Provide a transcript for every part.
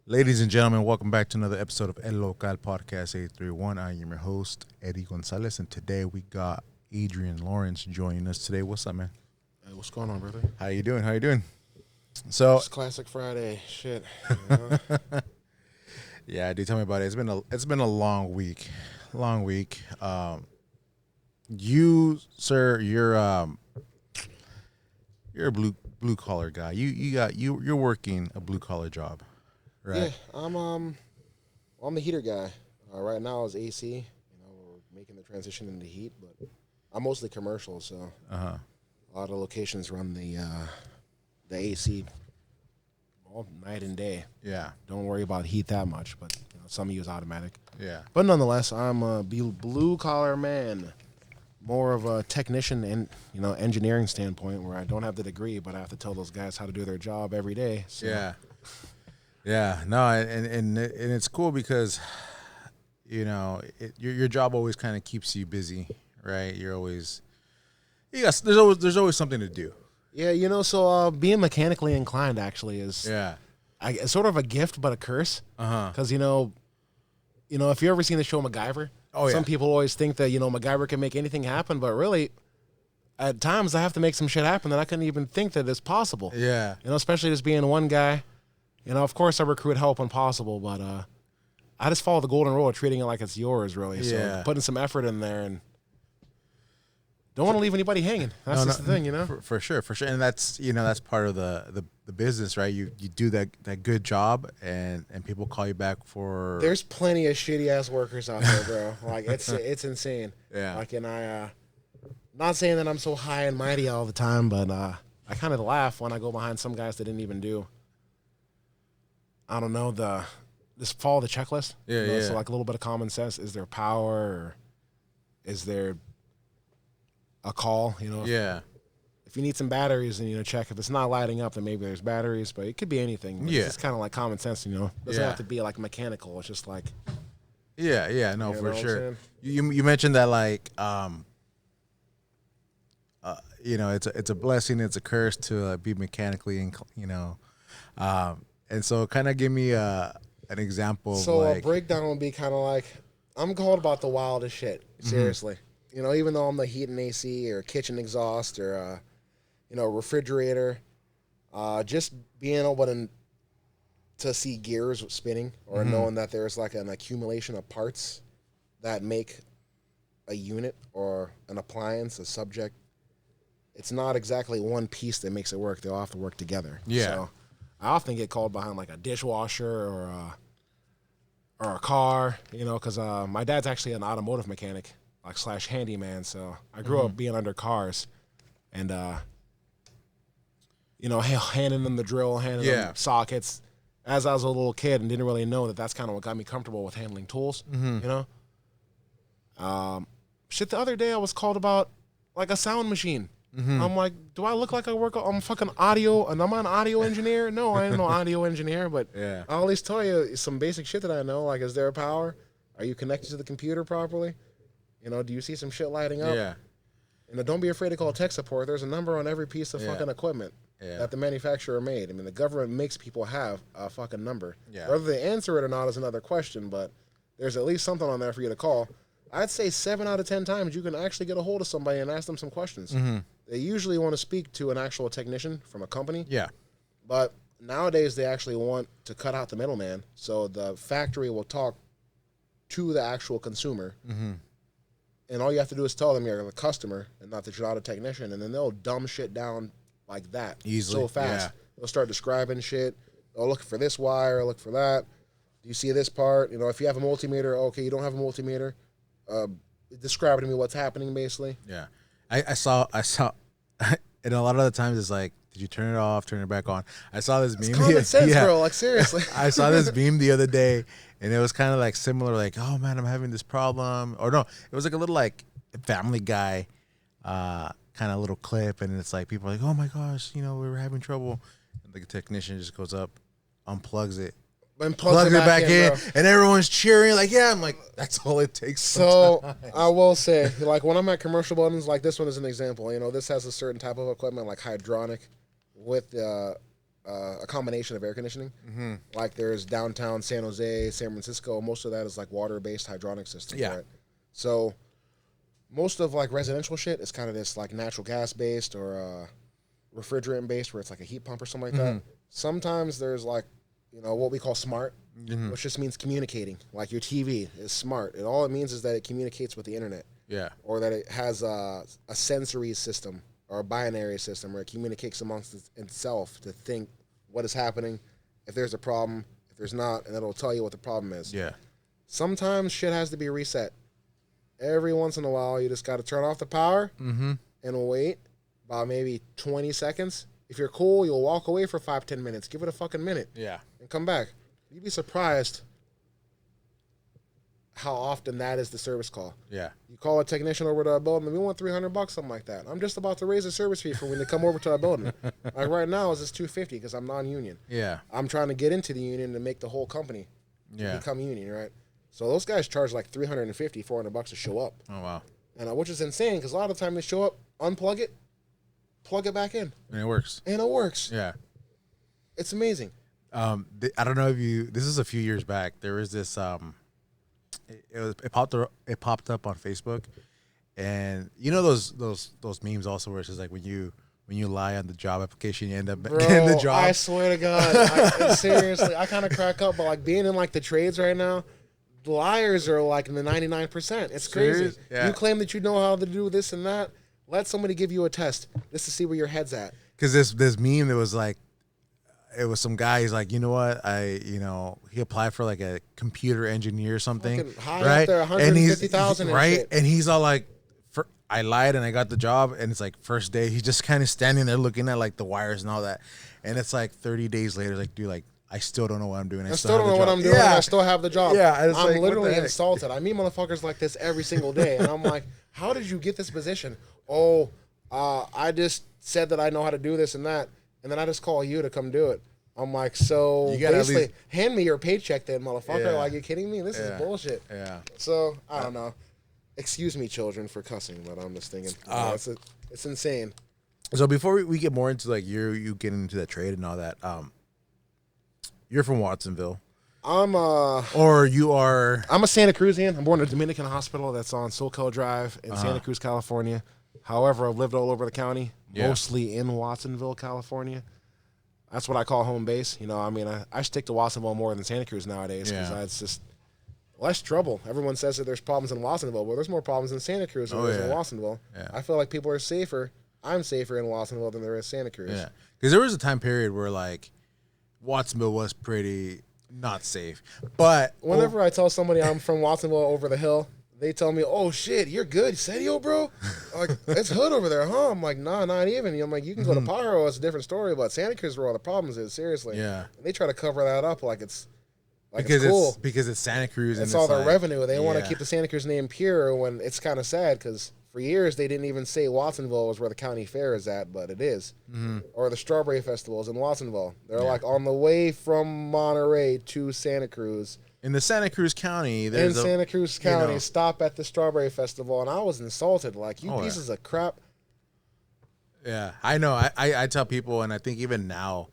Ladies and gentlemen, welcome back to another episode of El Local Podcast 831. I am your host, Eddie Gonzalez, and today we got Adrian Lawrence joining us today. What's up, man? Hey, what's going on, brother? How you doing? How you doing? So, It's classic Friday shit. You know? yeah, dude, tell me about it. It's been a long week, long week. You, sir, you're a blue collar guy. You're working a blue collar job, right? Yeah, I'm the heater guy. Right now it's AC. We're making the transition into heat, but I'm mostly commercial, so a lot of locations run the AC all night and day. Yeah, Don't worry about heat that much, but some use automatic. yeah. But nonetheless, I'm a blue collar man. More of a technician and engineering standpoint, where I don't have the degree, but I have to tell those guys how to do their job every day. So. Yeah. No, and it's cool because your job always kind of keeps you busy, right? There's always something to do. Yeah, so being mechanically inclined actually is it's sort of a gift but a curse. Because if you ever seen the show MacGyver. Some people always think that, MacGyver can make anything happen, but really, at times I have to make some shit happen that I couldn't even think that is possible. Yeah. Especially just being one guy. Of course I recruit help when possible, but I just follow the golden rule of treating it like it's yours, really. Yeah. So putting some effort in there and don't want to leave anybody hanging. That's just the thing, For sure. And that's part of the business, right? You do that good job and people call you back for. There's plenty of shitty ass workers out there, bro. Like it's insane. Yeah. Like, and I not saying that I'm so high and mighty all the time, but I kind of laugh when I go behind some guys that didn't even do. I don't know, just follow the checklist. Yeah. So like a little bit of common sense. Is there power? Or is there a call? If you need some batteries, then check. If it's not lighting up, then maybe there's batteries. But it could be anything. But it's just kind of like common sense. Doesn't have to be like mechanical. It's just like. Yeah. No, for sure. You mentioned that like it's a blessing, it's a curse to be mechanically and so kind of give me an example. So of like, a breakdown would be kind of like, I'm called about the wildest shit. Seriously. Even though I'm the heat and AC or kitchen exhaust or, refrigerator, just being able to see gears spinning or knowing that there's like an accumulation of parts that make a unit or an appliance, a subject. It's not exactly one piece that makes it work. They all have to work together. Yeah. So I often get called behind like a dishwasher or a car, because my dad's actually an automotive mechanic, like / handyman. So I grew up being under cars, and handing them the drill, handing them sockets. As I was a little kid and didn't really know that that's kind of what got me comfortable with handling tools. Shit, the other day I was called about like a sound machine. I'm like, do I look like I'm fucking audio, and I'm an audio engineer? No, I ain't no audio engineer, but I'll at least tell you some basic shit that I know, like, is there power? Are you connected to the computer properly? Do you see some shit lighting up? Yeah. Don't be afraid to call tech support. There's a number on every piece of fucking equipment that the manufacturer made. I mean, the government makes people have a fucking number. Yeah. Whether they answer it or not is another question, but there's at least something on there for you to call. I'd say 7 out of 10 times you can actually get a hold of somebody and ask them some questions. They usually want to speak to an actual technician from a company. Yeah. But nowadays they actually want to cut out the middleman. So the factory will talk to the actual consumer. And all you have to do is tell them you're the customer and not that you're not a technician. And then they'll dumb shit down like that. Easily. So fast. Yeah. They'll start describing shit. They'll look for this wire, look for that. Do you see this part? If you have a multimeter, okay, you don't have a multimeter. Describe to me what's happening, basically. Yeah. I saw, and a lot of the times it's like, did you turn it off, turn it back on? I saw this meme. It's common sense, bro. Like, seriously. I saw this meme the other day, and it was kind of like similar, like, oh man, I'm having this problem. Or no, it was like a little like Family Guy kind of little clip, and it's like people are like, oh my gosh, we were having trouble. And the technician just goes up, unplugs it, And plugs it back in, bro. and everyone's cheering like, yeah. I'm like, that's all it takes. So sometimes. I will say, like, when I'm at commercial buildings, like this one is an example. This has a certain type of equipment, like hydronic, with a combination of air conditioning. Like there's downtown San Jose, San Francisco. Most of that is like water-based hydronic systems. Yeah. Right? So most of like residential shit is kind of this like natural gas based or refrigerant based, where it's like a heat pump or something like that. Sometimes there's like, you know, what we call smart, which just means communicating. Like your TV is smart. And all it means is that it communicates with the internet. Yeah. Or that it has a sensory system or a binary system where it communicates amongst itself to think what is happening, if there's a problem, if there's not, and it'll tell you what the problem is. Yeah. Sometimes shit has to be reset. Every once in a while, you just got to turn off the power and wait about maybe 20 seconds. If you're cool, you'll walk away for 5-10 minutes. Give it a fucking minute. Yeah. And come back. You'd be surprised how often that is the service call. Yeah. You call a technician over to our building, we want $300, something like that. I'm just about to raise the service fee for when they come over to our building. Like right now, it's just $250 because I'm non-union. Yeah. I'm trying to get into the union to make the whole company become union, right? So those guys charge like $350, $400 to show up. Oh, wow. And which is insane because a lot of the time they show up, unplug it, plug it back in. And it works. And it works. Yeah. It's amazing. I don't know if this is a few years back. There was this, it popped up on Facebook, and you know those memes also where it's just like when you lie on the job application, you end up getting the job. I swear to God, seriously, I kind of crack up. But like being in like the trades right now, the liars are like in the 99%. It's crazy. Serious? Yeah. You claim that you know how to do this and that. Let somebody give you a test just to see where your head's at. Because this meme, it was like, it was some guy. He's like, you know what? He applied for like a computer engineer or something, Fucking high right? up there, 150,000 and right? shit. And he's all like, I lied and I got the job. And it's like first day, he's just kind of standing there looking at like the wires and all that. And it's like 30 days later, like, dude, like I still don't know what I'm doing. I still don't know what I'm doing. Yeah. I still have the job. Yeah, I'm like, literally insulted. I meet motherfuckers like this every single day, and I'm like, how did you get this position? Oh, I just said that I know how to do this and that, and then I just call you to come do it. I'm like, so You gotta basically, at least hand me your paycheck then, motherfucker. Yeah. Like, you kidding me? This is bullshit. Yeah. So, I don't know. Excuse me, children, for cussing, but I'm just thinking, it's insane. So before we get more into like you getting into that trade and all that, you're from Watsonville. Or you are. I'm a Santa Cruzian. I'm born in a Dominican hospital that's on Soquel Drive in Santa Cruz, California. However, I've lived all over the county, mostly in Watsonville, California. That's what I call home base. You know, I mean, I stick to Watsonville more than Santa Cruz nowadays because it's just less trouble. Everyone says that there's problems in Watsonville, but there's more problems in Santa Cruz than there is in Watsonville. Yeah. I feel like people are safer. I'm safer in Watsonville than there is Santa Cruz. Yeah, because there was a time period where like Watsonville was pretty not safe. But whenever I tell somebody I'm from Watsonville over the hill, they tell me, "Oh shit, you're good, Sedio, bro. Like it's hood over there, huh?" I'm like, "Nah, not even." I'm like, "You can go to Pyro, it's a different story, but Santa Cruz is where all the problems is. Seriously." Yeah. And they try to cover that up like it's because it's cool. Because it's Santa Cruz and it's all the like, revenue. They want to keep the Santa Cruz name pure when it's kind of sad because for years they didn't even say Watsonville was where the county fair is at, but it is. Or the Strawberry Festival is in Watsonville. They're like on the way from Monterey to Santa Cruz. In the Santa Cruz County, Santa Cruz County, stop at the Strawberry Festival, and I was insulted. Like, you pieces of crap. Yeah, I know. I tell people, and I think even now,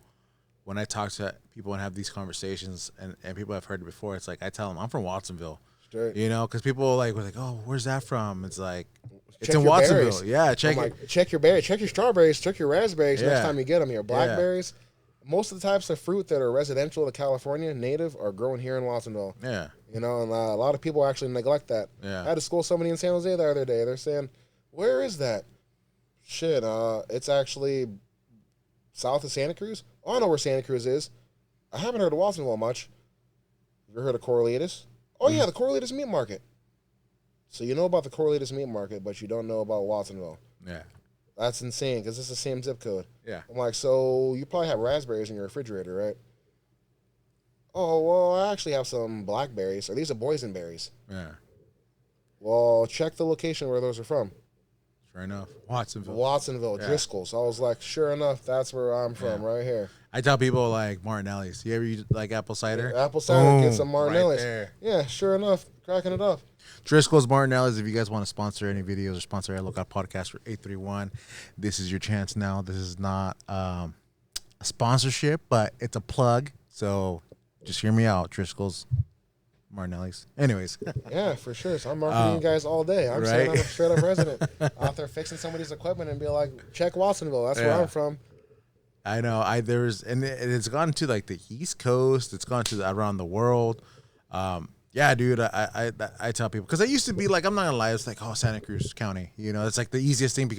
when I talk to people and have these conversations, and people have heard it before, it's like I tell them I'm from Watsonville. Straight. You know, because people were like, oh, where's that from? It's like it's check in your Watsonville. Berries. Yeah, check it. Like, check your berries, check your strawberries, check your raspberries next time you get them. Your blackberries. Most of the types of fruit that are residential to California, native, are grown here in Watsonville. Yeah. You know, and a lot of people actually neglect that. Yeah. I had to school somebody in San Jose the other day. They're saying, where is that? Shit, it's actually south of Santa Cruz. Oh, I know where Santa Cruz is. I haven't heard of Watsonville much. You ever heard of Corralitos? Oh, yeah, the Corralitos Meat Market. So you know about the Corralitos Meat Market, but you don't know about Watsonville. Yeah. That's insane because it's the same zip code. Yeah. I'm like, so you probably have raspberries in your refrigerator, right? Oh, well, I actually have some blackberries. Or these are boysenberries. Yeah. Well, check the location where those are from. Sure enough. Watsonville. Watsonville, Driscoll's. I was like, sure enough, that's where I'm from, right here. I tell people like Martinelli's. You ever use like apple cider? Apple cider, get some Martinelli's. Right there. Yeah, sure enough, cracking it up. Driscoll's Martinelli's. If you guys want to sponsor any videos or sponsor a Lookout Podcast for 831, this is your chance now. This is not a sponsorship, but it's a plug. So just hear me out, Driscoll's, Martinelli's. Anyways, Yeah, for sure. So I'm marketing you guys all day. I'm saying I'm a straight up resident out there fixing somebody's equipment and be like, check Watsonville. That's where I'm from. I know. It's gone to like the East Coast. It's gone to around the world. Yeah, dude. I tell people because I used to be like, I'm not gonna lie. It's like, oh, Santa Cruz County. You know, it's like the easiest thing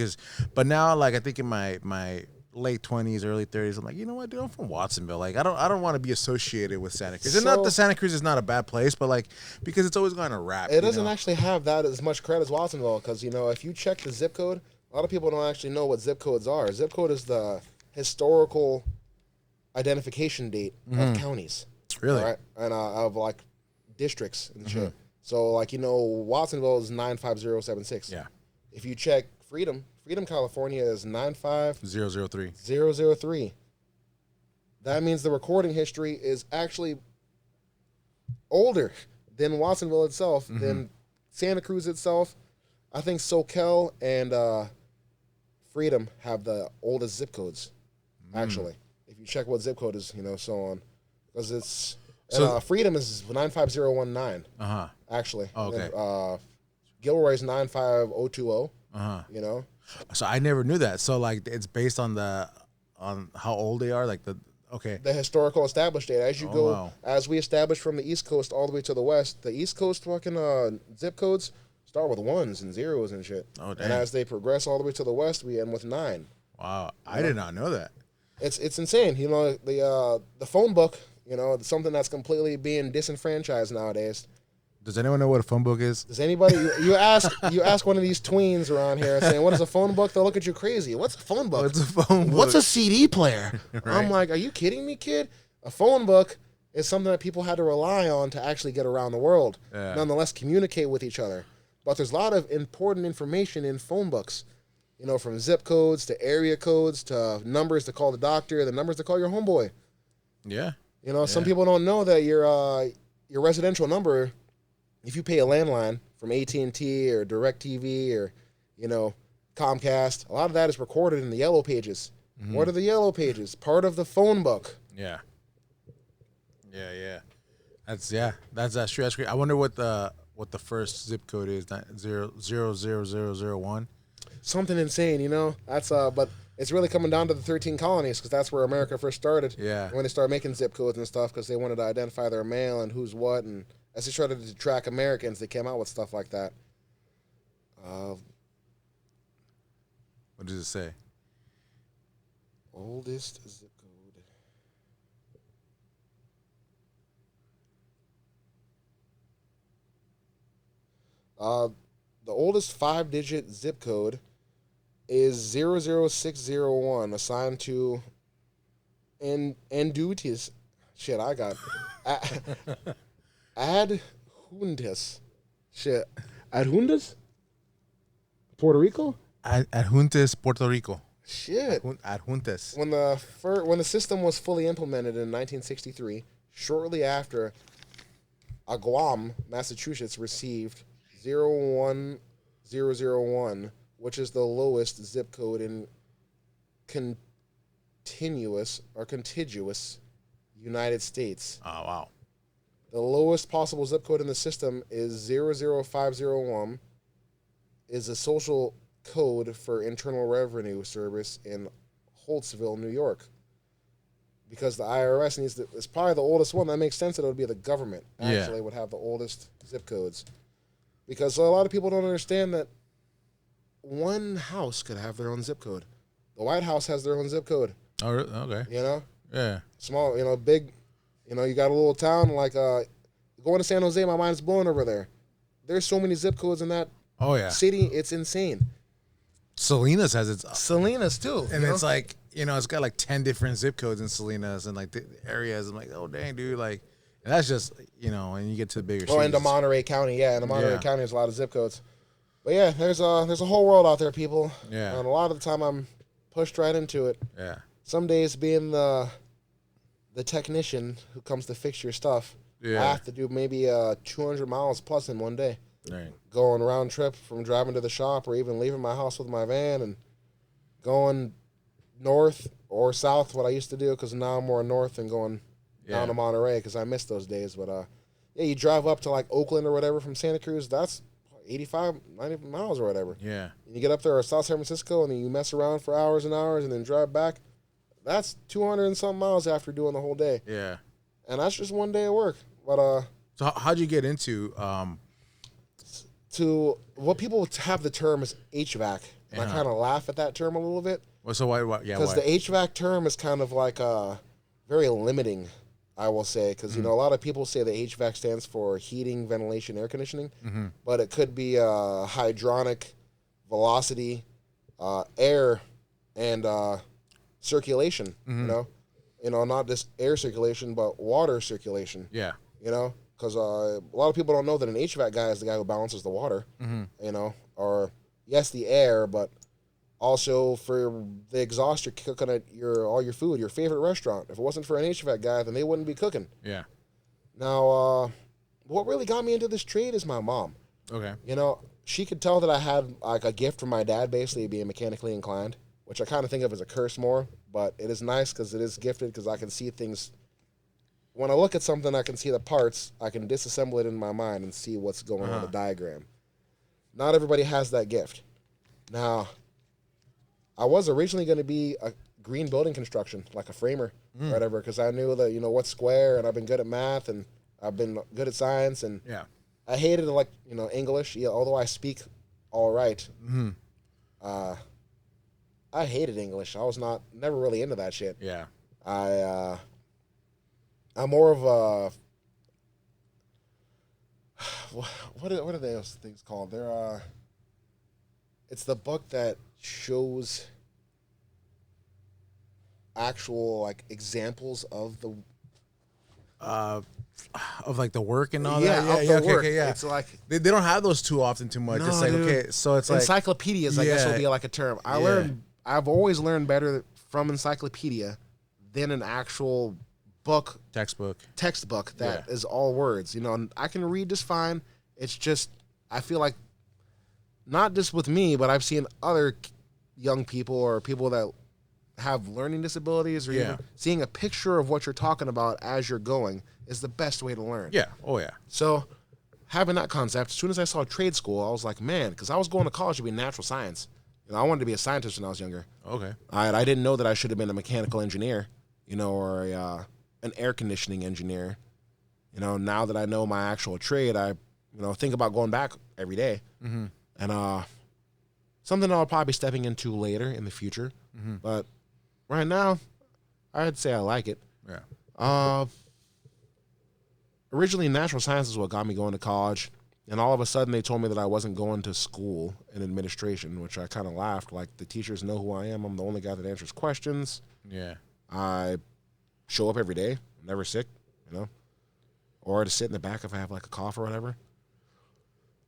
but now like I think in my late 20s, early 30s, I'm like, you know what, dude, I'm from Watsonville. Like I don't want to be associated with Santa Cruz. And not that Santa Cruz is not a bad place, but like because it's always going to rap. It doesn't actually have that as much credit as Watsonville because if you check the zip code, a lot of people don't actually know what zip codes are. Zip code is the historical identification date of counties. Really? Right? And of like districts and shit. So like Watsonville is 95076. Yeah. If you check Freedom, California is 95003. 003. That means the recording history is actually older than Watsonville itself, than Santa Cruz itself. I think SoCal and Freedom have the oldest zip codes, actually. If you check what zip code is, so on. Because it's... Freedom is 95019, actually. Oh, okay. And, Gilroy's 95020, So I never knew that. So like it's based on how old they are, like the historical established date. As you as we establish from the East Coast all the way to the West, the East Coast fucking zip codes start with 1s and 0s and shit. Oh, damn. And as they progress all the way to the West, we end with 9. Wow, I did not know that. It's insane. The phone book. Something that's completely being disenfranchised nowadays. Does anyone know what a phone book is? Does anybody? You ask one of these tweens around here saying, "What is a phone book?" They'll look at you crazy. What's a phone book? What's a phone book? What's a CD player? Right. I'm like, are you kidding me, kid? A phone book is something that people had to rely on to actually get around the world. Yeah. Nonetheless, communicate with each other. But there's a lot of important information in phone books. From zip codes to area codes to numbers to call the doctor, the numbers to call your homeboy. Yeah. Some people don't know that your residential number, if you pay a landline from AT&T or DirecTV or, Comcast, a lot of that is recorded in the yellow pages. What are the yellow pages? Part of the phone book. Yeah. Yeah. That's true. That's great. I wonder what the first zip code is. 00001. Something insane, That's but it's really coming down to the 13 colonies because that's where America first started. Yeah. When they started making zip codes and stuff because they wanted to identify their mail and who's what. And as they started to track Americans, they came out with stuff like that. What does it say? Oldest zip code. The oldest 5-digit zip code is 00601, assigned to Andutis. Shit, I got Adjuntas. Shit, Adjuntas? Puerto Rico? Adjuntas, Puerto Rico. Shit. Adjuntas. When the system was fully implemented in 1963, shortly after, Guam, Massachusetts received 01001, which is the lowest zip code in contiguous United States. Oh, wow. The lowest possible zip code in the system is 00501, is a social code for Internal Revenue Service in Holtzville, New York. Because the IRS it's probably the oldest one. That makes sense that it would be the government actually would have the oldest zip codes. Because a lot of people don't understand that one house could have their own zip code. The White House has their own zip code. Oh, okay. Yeah. Small, big, you got a little town like going to San Jose, my mind's blown over there. There's so many zip codes in that city, it's insane. Salinas has its Salinas too. And it's like, it's got like 10 different zip codes in Salinas and like the areas. I'm like, oh dang, dude, like and that's just, and you get to the bigger cities. Into Monterey County, in the Monterey County there's a lot of zip codes. But yeah, there's a whole world out there, people. Yeah. And a lot of the time I'm pushed right into it. Yeah. Some days being the technician who comes to fix your stuff, I have to do maybe 200 miles plus in one day. Right. Going round trip from driving to the shop or even leaving my house with my van and going north or south, what I used to do, because now I'm more north and going down to Yeah. Monterey because I miss those days. But yeah, you drive up to like Oakland or whatever from Santa Cruz. That's 85, 90 miles or whatever. Yeah. And you get up there or South San Francisco and then you mess around for hours and hours and then drive back. That's 200 and some miles after doing the whole day. Yeah. And that's just one day of work. But So how'd you get into to what people have the term is HVAC. And I Uh-huh. kind of laugh at that term a little bit. well, so why yeah, Because why? the HVAC term is kind of like very limiting, I will say. Because, you know, a lot of people say the HVAC stands for heating, ventilation, air conditioning. Mm-hmm. But it could be hydronic, velocity, air, and circulation, you know, not just air circulation, but water circulation, Yeah. you know, because a lot of people don't know that an HVAC guy is the guy who balances the water, you know, or yes, the air, but also for the exhaust you're cooking at all your food, your favorite restaurant. If it wasn't for an HVAC guy, then they wouldn't be cooking. Yeah. Now, what really got me into this trade is my mom. Okay. You know, she could tell that I had like a gift from my dad, basically being mechanically inclined, which I kind of think of as a curse more, but it is nice because it is gifted because I can see things. When I look at something, I can see the parts. I can disassemble it in my mind and see what's going on in the diagram. Not everybody has that gift. Now, I was originally going to be a green building construction, like a framer or whatever, because I knew that, you know, what's square, and I've been good at math, and I've been good at science, and Yeah. I hated, like, you know, English, although I speak all right. I hated English. I was never really into that shit. Yeah. I'm more of a, what are those things called? They're, it's the book that shows actual, like, examples of the, Of like the work and all yeah, that. of the Okay, work. okay, yeah. It's like, They don't have those too often too much. No, It's like, dude. okay, so it's like encyclopedias, I guess, Yeah. would be like a term. Yeah. I've always learned better from encyclopedia than an actual book, textbook that is all words. You know, and I can read just fine. It's just, I feel like, not just with me, but I've seen other young people or people that have learning disabilities or even seeing a picture of what you're talking about as you're going is the best way to learn. Yeah. Oh yeah. So having that concept, as soon as I saw trade school, I was like, man, because I was going to college to be natural science. You know, I wanted to be a scientist when I was younger. Okay. I didn't know that I should have been a mechanical engineer, you know, or an air conditioning engineer. You know, now that I know my actual trade, I, you know, think about going back every day. And something I'll probably be stepping into later in the future. But right now, I'd say I like it. Yeah. Originally, natural science is what got me going to college. And all of a sudden, they told me that I wasn't going to school in administration, which I kind of laughed. Like, the teachers know who I am. I'm the only guy that answers questions. Yeah. I show up every day. I'm never sick, you know. Or to sit in the back if I have, like, a cough or whatever.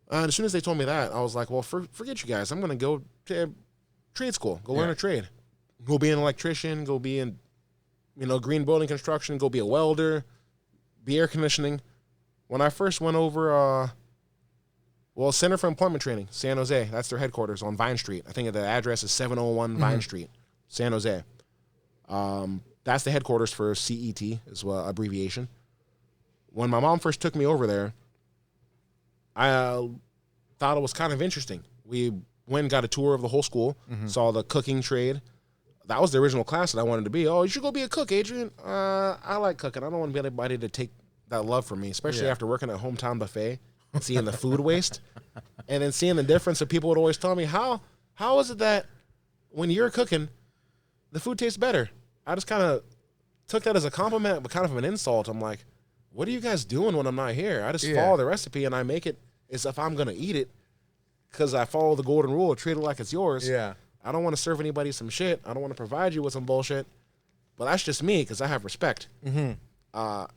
And as soon as they told me that, I was like, well, forget you guys. I'm going to go to trade school. Go learn a trade. Go be an electrician. Go be in, you know, green building construction. Go be a welder. Be air conditioning. When I first went over, Center for Employment Training, San Jose. That's their headquarters on Vine Street. I think the address is 701 Vine Street, San Jose. That's the headquarters for CET, is what abbreviation. When my mom first took me over there, I thought it was kind of interesting. We went and got a tour of the whole school, saw the cooking trade. That was the original class that I wanted to be. Oh, you should go be a cook, Adrian. I like cooking. I don't want to be anybody to take that love from me, especially after working at Hometown Buffet and seeing the food waste. And then seeing the difference that people would always tell me, how is it that when you're cooking, the food tastes better? I just kind of took that as a compliment, but kind of an insult. I'm like, what are you guys doing when I'm not here? I just follow the recipe and I make it as if I'm going to eat it because I follow the golden rule, treat it like it's yours. Yeah. I don't want to serve anybody some shit. I don't want to provide you with some bullshit. But that's just me because I have respect. I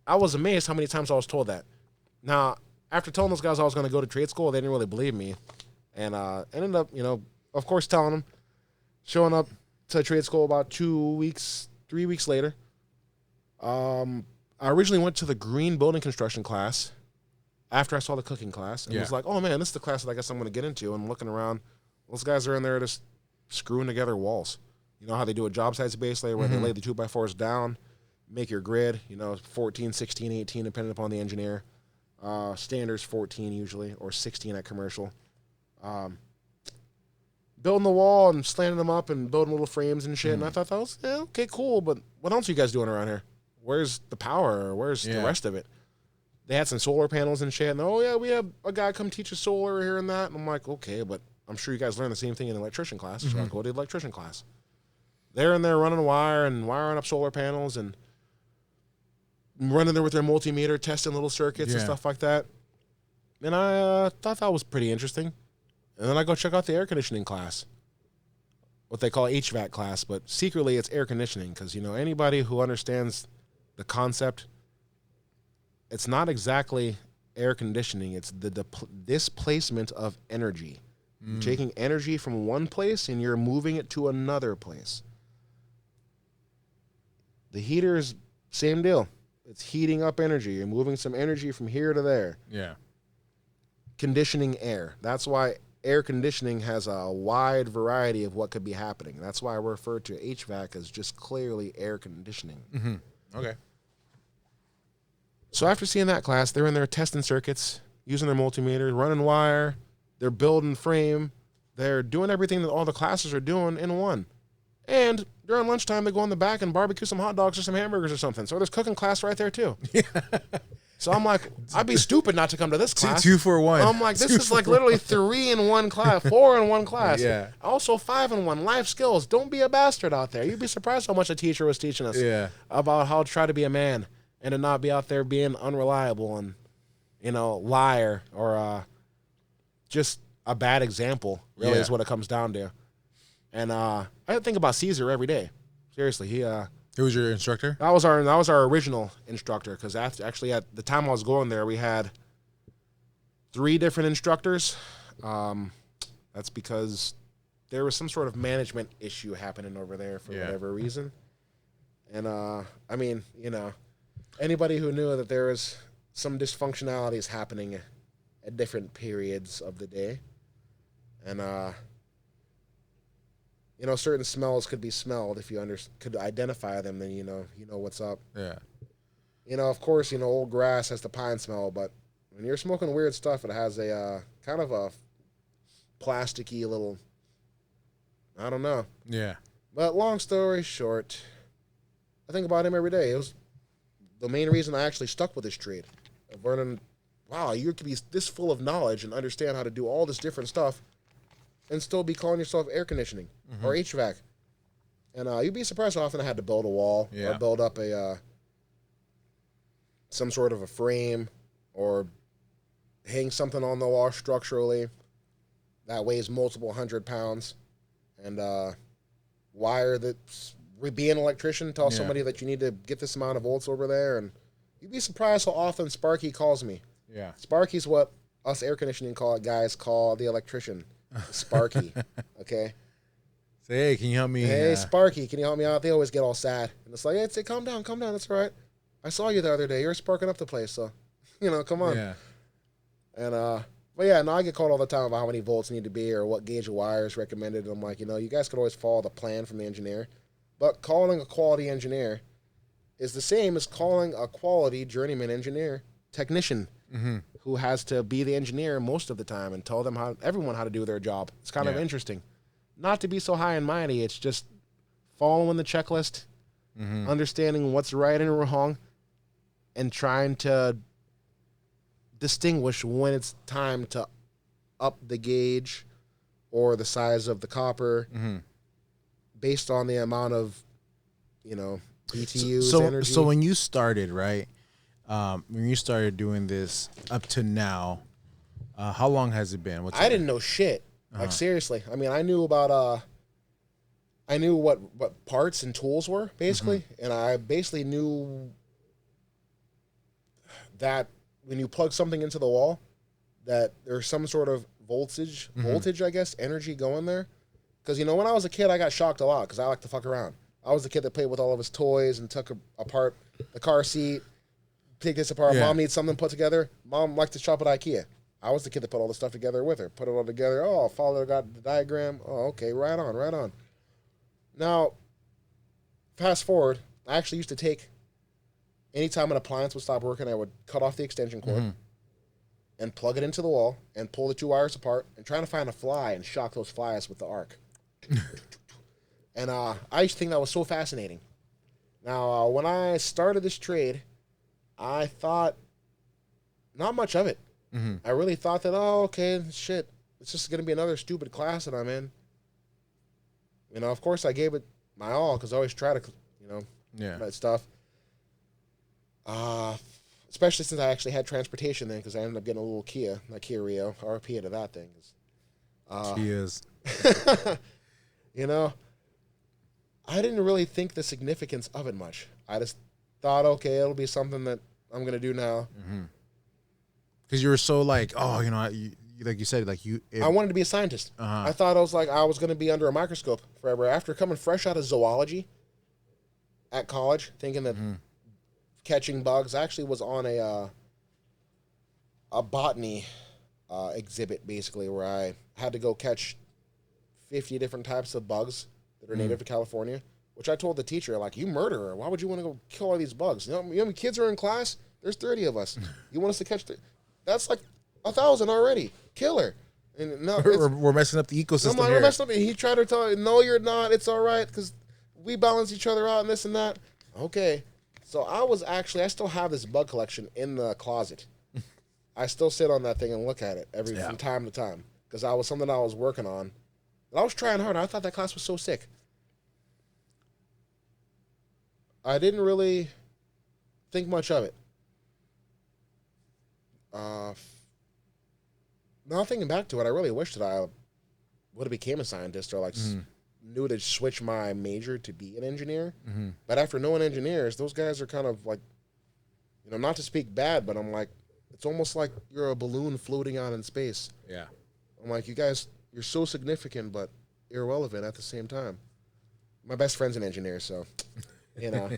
was amazed how many times I was told that. Now, after telling those guys I was going to go to trade school, they didn't really believe me. And ended up, you know, of course, telling them, showing up to trade school about 3 weeks later. I originally went to the green building construction class after I saw the cooking class. And was like, oh, man, this is the class that I guess I'm going to get into. And looking around, those guys are in there just screwing together walls. You know how they do a job sites basically where they lay the 2x4s down, make your grid, 14, 16, 18, depending upon the engineer. Standards 14 usually, or 16 at commercial. Building the wall and slanting them up and building little frames and shit. And I thought that was, okay, cool. But what else are you guys doing around here? Where's the power? Where's the rest of it? They had some solar panels and shit. And, we have a guy come teach us solar here and that. And I'm like, okay, but I'm sure you guys learn the same thing in electrician class. So I go to the electrician class. They're in there running wire and wiring up solar panels and running there with their multimeter, testing little circuits and stuff like that. And I thought that was pretty interesting. And then I go check out the air conditioning class, what they call HVAC class, but secretly it's air conditioning because, anybody who understands the concept, it's not exactly air conditioning. It's the displacement of energy. You're taking energy from one place and you're moving it to another place. The heater is same deal. It's heating up energy. You're moving some energy from here to there. Yeah. Conditioning air. That's why air conditioning has a wide variety of what could be happening. That's why I refer to HVAC as just clearly air conditioning. Okay. So after seeing that class, they're in there testing circuits, using their multimeter, running wire. They're building frame. They're doing everything that all the classes are doing in one. And during lunchtime, they go in the back and barbecue some hot dogs or some hamburgers or something. So there's cooking class right there, too. So I'm like, I'd be stupid not to come to this class. 2 for 1. I'm like, this is like literally 3 in one class, 4 in one class. Yeah. Also 5 in one. Life skills. Don't be a bastard out there. You'd be surprised how much a teacher was teaching us about how to try to be a man and to not be out there being unreliable and, liar or just a bad example, really, is what it comes down to. And I think about Caesar every day. Seriously, Who was your instructor? That was our original instructor because actually at the time I was going there, we had 3 different instructors. That's because there was some sort of management issue happening over there for whatever reason. And anybody who knew that there was some dysfunctionalities happening at different periods of the day, and certain smells could be smelled if you could identify them. Then you know what's up. Yeah. Of course, old grass has the pine smell, but when you're smoking weird stuff, it has a kind of a plasticky little. I don't know. Yeah. But long story short, I think about him every day. It was the main reason I actually stuck with this trade of learning. Wow, you could be this full of knowledge and understand how to do all this different stuff and still be calling yourself air conditioning or HVAC. And you'd be surprised how often I had to build a wall or build up some sort of a frame or hang something on the wall structurally that weighs multiple 100 pounds and wire that's be an electrician, tell somebody that you need to get this amount of volts over there. And you'd be surprised how often Sparky calls me. Yeah. Sparky's what us air conditioning guys call the electrician. Sparky. Okay? Say, hey, can you help me? Hey, Sparky, can you help me out? They always get all sad. And it's like, hey, calm down. That's all right. I saw you the other day. You're sparking up the place, so, come on. Yeah. And, I get called all the time about how many volts need to be or what gauge of wire is recommended. And I'm like, you guys could always follow the plan from the engineer. But calling a quality engineer is the same as calling a quality journeyman engineer technician who has to be the engineer most of the time and tell everyone how to do their job. It's kind of interesting. Not to be so high and mighty. It's just following the checklist, understanding what's right and wrong, and trying to distinguish when it's time to up the gauge or the size of the copper based on the amount of, BTUs, energy. So when you started, right, when you started doing this up to now, how long has it been? I didn't know shit. Like, seriously. I mean, I knew about, I knew what parts and tools were, basically. And I basically knew that when you plug something into the wall, that there's some sort of voltage, I guess, energy going there. Because, when I was a kid, I got shocked a lot because I like to fuck around. I was the kid that played with all of his toys and took apart the car seat, take this apart. Yeah. Mom needs something put together. Mom liked to shop at IKEA. I was the kid that put all the stuff together with her. Put it all together. Oh, follow the diagram. Oh, okay, right on. Now, fast forward, I actually used to take, anytime an appliance would stop working, I would cut off the extension cord and plug it into the wall and pull the two wires apart and trying to find a fly and shock those flies with the arc. And I used to think that was so fascinating. Now, when I started this trade, I thought not much of it. I really thought that, oh, okay, shit, it's just going to be another stupid class that I'm in. You know, of course, I gave it my all because I always try to, you know, that stuff. Especially since I actually had transportation then, because I ended up getting a little Kia, not Kia Rio, RP to that thing. Kias. You know, I didn't really think the significance of it much. I just thought, okay, it'll be something that I'm going to do now. Because you were so like, oh, you know, like you said, like I wanted to be a scientist. I thought I was going to be under a microscope forever. After coming fresh out of zoology at college, thinking that catching bugs, I actually was on a botany exhibit, basically, where I had to go catch 50 different types of bugs that are native to California, which I told the teacher, like, you murderer, why would you want to go kill all these bugs? You know how many kids are in class? There's 30 of us. You want us to catch that's like 1,000 already. Killer. And no, we're messing up the ecosystem. I'm like, we're messing up. He tried to tell me, no, you're not. It's all right because we balance each other out and this and that. Okay. So I still have this bug collection in the closet. I still sit on that thing and look at it from time to time because I was something I was working on. And I was trying hard. I thought that class was so sick. I didn't really think much of it. Now thinking back to it, I really wish that I would have became a scientist or knew to switch my major to be an engineer. But after knowing engineers, those guys are kind of like, you know, not to speak bad, but I'm like, it's almost like you're a balloon floating out in space. Yeah. I'm like, you guys, you're so significant but irrelevant at the same time. My best friend's an engineer, so, you know,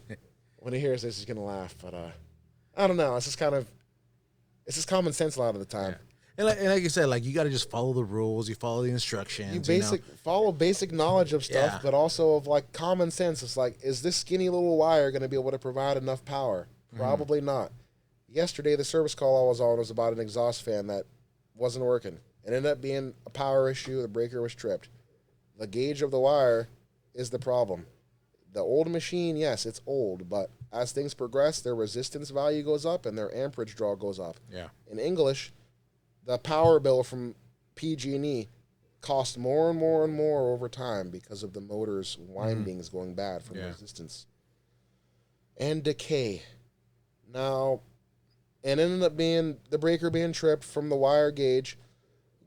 when he hears this, he's going to laugh. But I don't know. It's just common sense a lot of the time. Yeah. And like you said, like you got to just follow the rules. You follow the instructions. Follow basic knowledge of stuff, but also of like common sense. It's like, is this skinny little wire going to be able to provide enough power? Probably not. Yesterday, the service call I was on was about an exhaust fan that wasn't working. It ended up being a power issue. The breaker was tripped. The gauge of the wire is the problem. The old machine, yes, it's old, but as things progress, their resistance value goes up and their amperage draw goes up. Yeah. In English, the power bill from PG&E cost more and more and more over time because of the motor's windings going bad from resistance. And decay. Now, it ended up being the breaker being tripped from the wire gauge.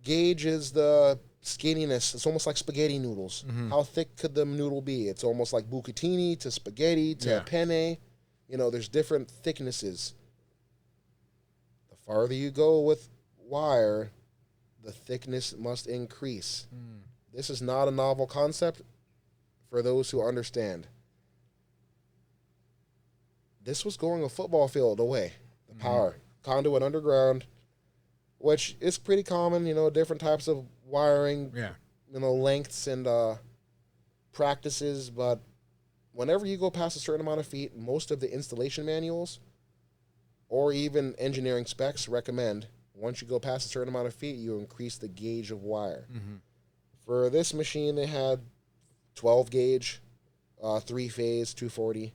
Gauge is the skinniness. It's almost like spaghetti noodles. How thick could the noodle be? It's almost like bucatini to spaghetti to penne. You know, there's different thicknesses. The farther you go with wire, the thickness must increase. This is not a novel concept for those who understand. This was going a football field away, the power. Conduit underground, which is pretty common, you know, different types of wiring, you know, lengths and practices, but whenever you go past a certain amount of feet, most of the installation manuals or even engineering specs recommend once you go past a certain amount of feet, you increase the gauge of wire. For this machine, they had 12 gauge, 3-phase, 240,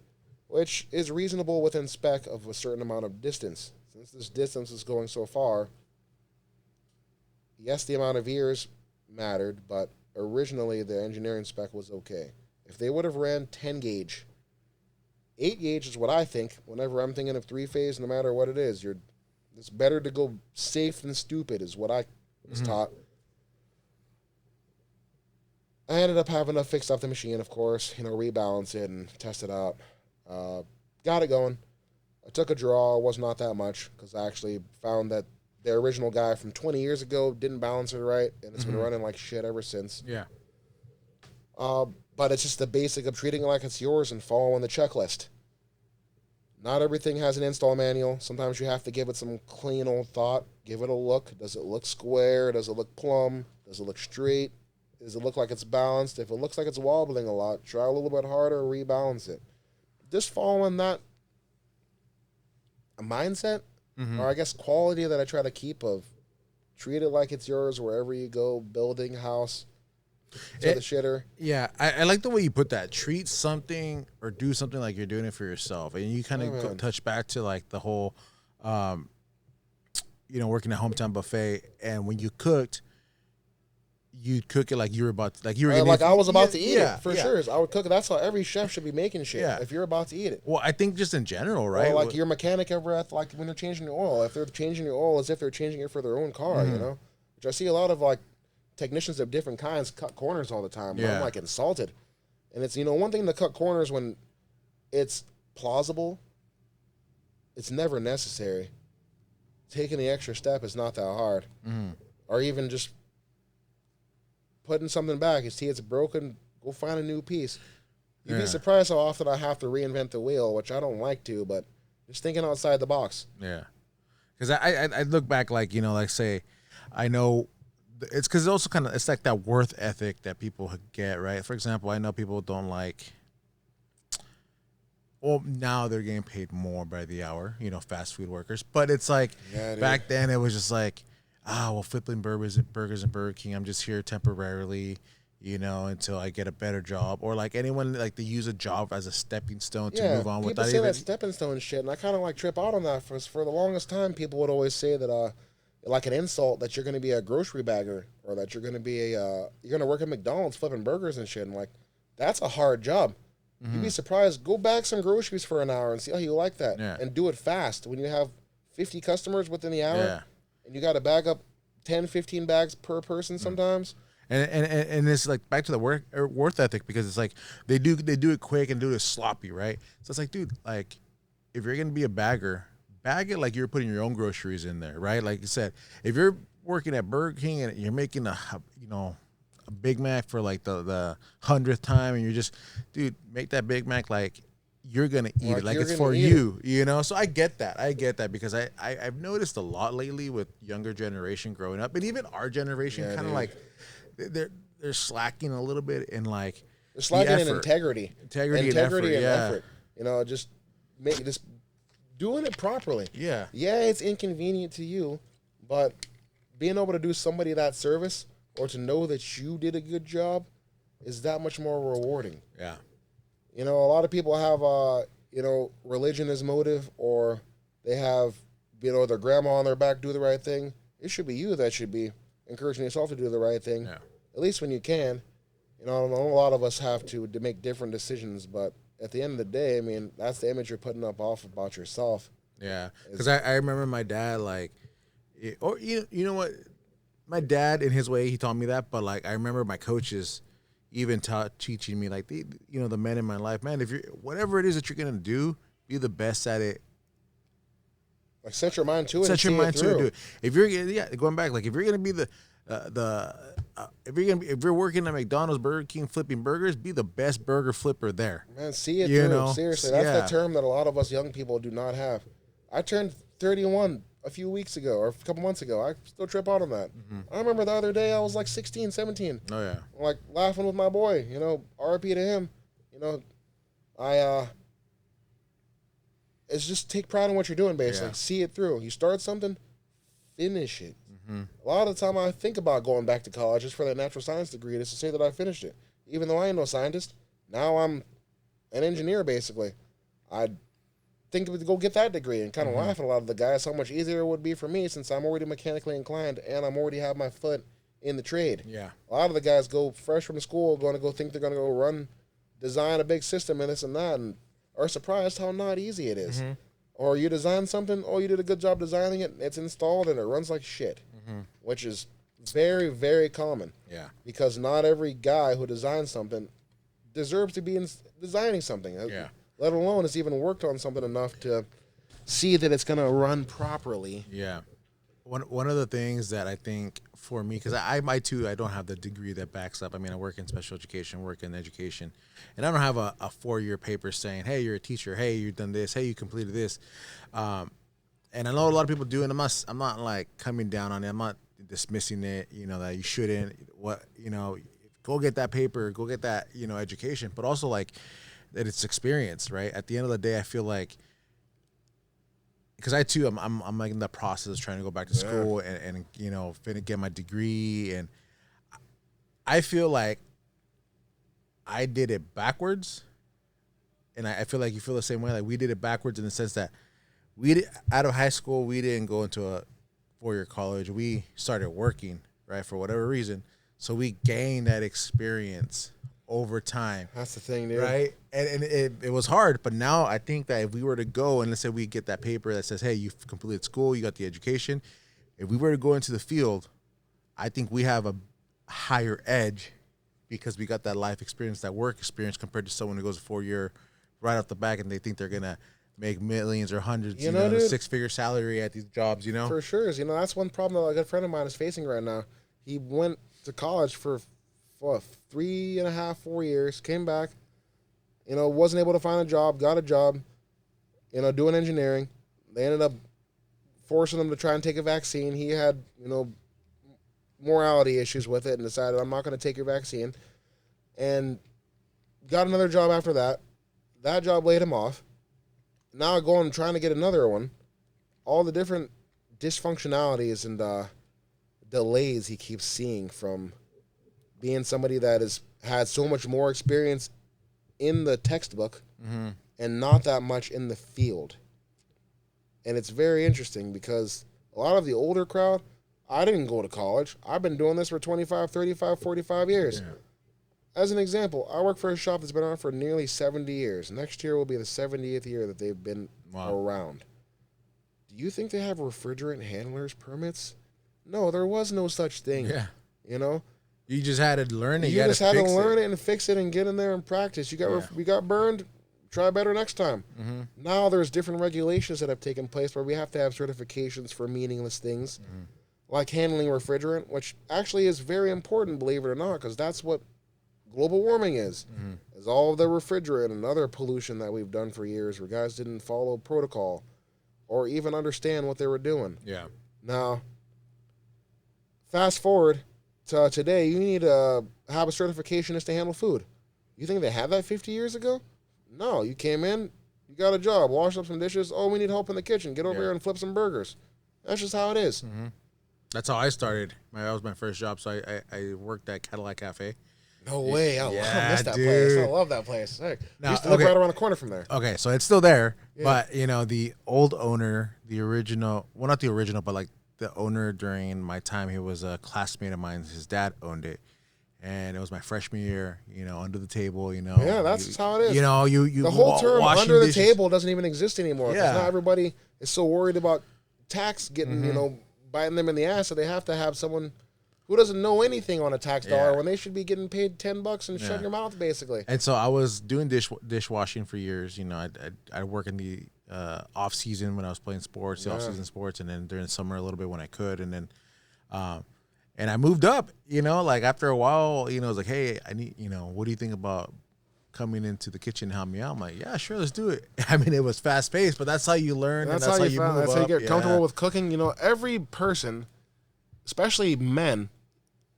which is reasonable within spec of a certain amount of distance. Since this distance is going so far, yes, the amount of years mattered, but originally the engineering spec was okay. If they would have ran 10 gauge, 8 gauge is what I think. Whenever I'm thinking of 3-phase, no matter what it is, it's better to go safe than stupid is what I was taught. I ended up having to fix up the machine, of course, you know, rebalance it and test it out. Got it going. I took a draw. It was not that much because I actually found that the original guy from 20 years ago didn't balance it right, and it's been running like shit ever since. Yeah. But it's just the basic of treating it like it's yours and following the checklist. Not everything has an install manual. Sometimes you have to give it some clean old thought. Give it a look. Does it look square? Does it look plumb? Does it look straight? Does it look like it's balanced? If it looks like it's wobbling a lot, try a little bit harder, rebalance it. Just following that mindset, or I guess quality that I try to keep of treat it like it's yours wherever you go, building, house, to the shitter. Yeah, I like the way you put that. Treat something or do something like you're doing it for yourself, and you kind of touch back to like the whole, working at Hometown Buffet, and when you cooked, you'd cook it like you were about to, like you were gonna, like I was about to eat it for sure. I would cook it. That's how every chef should be making shit. Yeah. If you're about to eat it. Well, I think just in general, right? Or like your mechanic ever at like when they're changing your oil. If they're changing your oil as if they're changing it for their own car, you know. Which I see a lot of like technicians of different kinds cut corners all the time. Yeah. I'm like insulted. And it's one thing to cut corners when it's plausible. It's never necessary. Taking the extra step is not that hard. Or even just putting something back. You see it's broken, go find a new piece. You'd be surprised how often I have to reinvent the wheel, which I don't like to, but just thinking outside the box. Yeah. Because I look back like, like say, I know it's because also kind of, it's like that worth ethic that people get, right? For example, I know people don't like, well, now they're getting paid more by the hour, fast food workers. But it's like back then it was just like, flipping burgers and Burger King. I'm just here temporarily, until I get a better job. Or like anyone like they use a job as a stepping stone to move on with that. People say that stepping stone shit, and I kind of like trip out on that. For the longest time, people would always say that like an insult that you're going to be a grocery bagger or that you're going to be you're going to work at McDonald's flipping burgers and shit. And like that's a hard job. You'd be surprised. Go bag some groceries for an hour and see how you like that, and do it fast. When you have 50 customers within the hour. And you got to bag up 10, 15 bags per person sometimes. And it's like back to the worth ethic because it's like they do it quick and do it sloppy, right? So it's like, dude, like if you're gonna be a bagger, bag it like you're putting your own groceries in there, right? Like you said, if you're working at Burger King and you're making a Big Mac for like the 100th time, and you're just, dude, make that Big Mac like you're gonna eat it like it's for you, So I get that because I've noticed a lot lately with younger generation growing up, and even our generation kind of like they're slacking a little bit in like they're slacking in integrity and effort. Just doing it properly. Yeah, it's inconvenient to you, but being able to do somebody that service or to know that you did a good job is that much more rewarding. Yeah. A lot of people have, religion as motive, or they have, their grandma on their back, do the right thing. It should be you that should be encouraging yourself to do the right thing, at least when you can. I know a lot of us have to make different decisions, but at the end of the day, I mean, that's the image you're putting up off about yourself. Yeah, because I remember my dad, like, or you know what, my dad in his way, he taught me that, but like I remember my coaches even teaching me like the men in my life, man, if you're whatever it is that you're gonna do, be the best at it. Like set your mind to it. Set your mind to it. Do it. If you're going back, like if you're gonna be if you're working at McDonald's, Burger King, flipping burgers, be the best burger flipper there. Man, see it through. Seriously, that's the term that a lot of us young people do not have. I turned 31 a few weeks ago or a couple months ago. I still trip out on that. I remember the other day I was like 16, 17. Oh, yeah. I'm like laughing with my boy, RIP to him. It's just take pride in what you're doing, basically. Yeah. See it through. You start something, finish it. A lot of the time I think about going back to college just for that natural science degree just to say that I finished it. Even though I ain't no scientist, now I'm an engineer, basically. I think to go get that degree and kind of laugh at a lot of the guys how much easier it would be for me since I'm already mechanically inclined and I'm already have my foot in the trade. Yeah. A lot of the guys go fresh from school, going to go think they're going to go design a big system and this and that, and are surprised how not easy it is. Or you design something, you did a good job designing it, it's installed and it runs like shit, which is very, very common. Yeah. Because not every guy who designs something deserves to be designing something. Yeah. Let alone has even worked on something enough to see that it's going to run properly. Yeah. One of the things that I think for me, because I don't have the degree that backs up. I mean, I work in special education, work in education, and I don't have a 4-year paper saying, hey, you're a teacher. Hey, you've done this. Hey, you completed this. And I know a lot of people do, and I'm not like coming down on it. I'm not dismissing it, that you shouldn't. go get that paper, go get that, education, but also like that it's experience, right? At the end of the day, I feel like, because I too, I'm like in the process of trying to go back to school and get my degree, and I feel like I did it backwards, and I feel like you feel the same way. Like we did it backwards in the sense that out of high school, we didn't go into a 4-year college. We started working, right, for whatever reason. So we gained that experience over time. That's the thing, dude. Right? And it was hard. But now I think that if we were to go and let's say we get that paper that says, hey, you've completed school, you got the education. If we were to go into the field, I think we have a higher edge because we got that life experience, that work experience compared to someone who goes a 4-year right off the back and they think they're going to make millions or hundreds, dude, 6-figure salary at these jobs, For sure. That's one problem that a good friend of mine is facing right now. He went to college for 3.5, 4 years, came back, wasn't able to find a job, got a job, doing engineering. They ended up forcing him to try and take a vaccine. He had, morality issues with it and decided, I'm not going to take your vaccine. And got another job after that. That job laid him off. Now going trying to get another one. All the different dysfunctionalities and delays he keeps seeing from being somebody that has had so much more experience in the textbook and not that much in the field. And it's very interesting because a lot of the older crowd, I didn't go to college. I've been doing this for 25, 35, 45 years. Yeah. As an example, I work for a shop that's been around for nearly 70 years. Next year will be the 70th year that they've been around. Do you think they have refrigerant handlers permits? No, there was no such thing. Yeah. You just had to learn it. You just had to learn it and fix it and get in there and practice. We got burned. Try better next time. Mm-hmm. Now there's different regulations that have taken place where we have to have certifications for meaningless things, like handling refrigerant, which actually is very important, believe it or not, because that's what global warming is all of the refrigerant and other pollution that we've done for years where guys didn't follow protocol or even understand what they were doing. Yeah. Now, fast forward to today, you need to have a certification just to handle food. You think they had that 50 years ago? No, you came in, you got a job, wash up some dishes. Oh, we need help in the kitchen. Get over here and flip some burgers. That's just how it is. Mm-hmm. That's how I started. That was my first job. So I worked at Cadillac Cafe. No way. I miss that place. I love that place. Heck, I used to live right around the corner from there. Okay, so it's still there. Yeah. But, the old owner, the original, well, not the original, but like the owner during my time, he was a classmate of mine. His dad owned it. And it was my freshman year, under the table, Yeah, that's how it is. You the whole term under the table doesn't even exist anymore. Yeah. Not everybody is so worried about tax getting, biting them in the ass that they have to have someone who doesn't know anything on a tax dollar when they should be getting paid $10 and shut your mouth, basically. And so I was doing dishwashing for years. I'd work in the off season when I was playing sports, the off season sports, and then during the summer a little bit when I could, and then. And I moved up, like after a while, it was like, hey, I need, what do you think about coming into the kitchen and help me out? I'm like, yeah, sure, let's do it. I mean, it was fast paced, but that's how you learn. That's how you move up. That's how you get comfortable with cooking. Every person, especially men,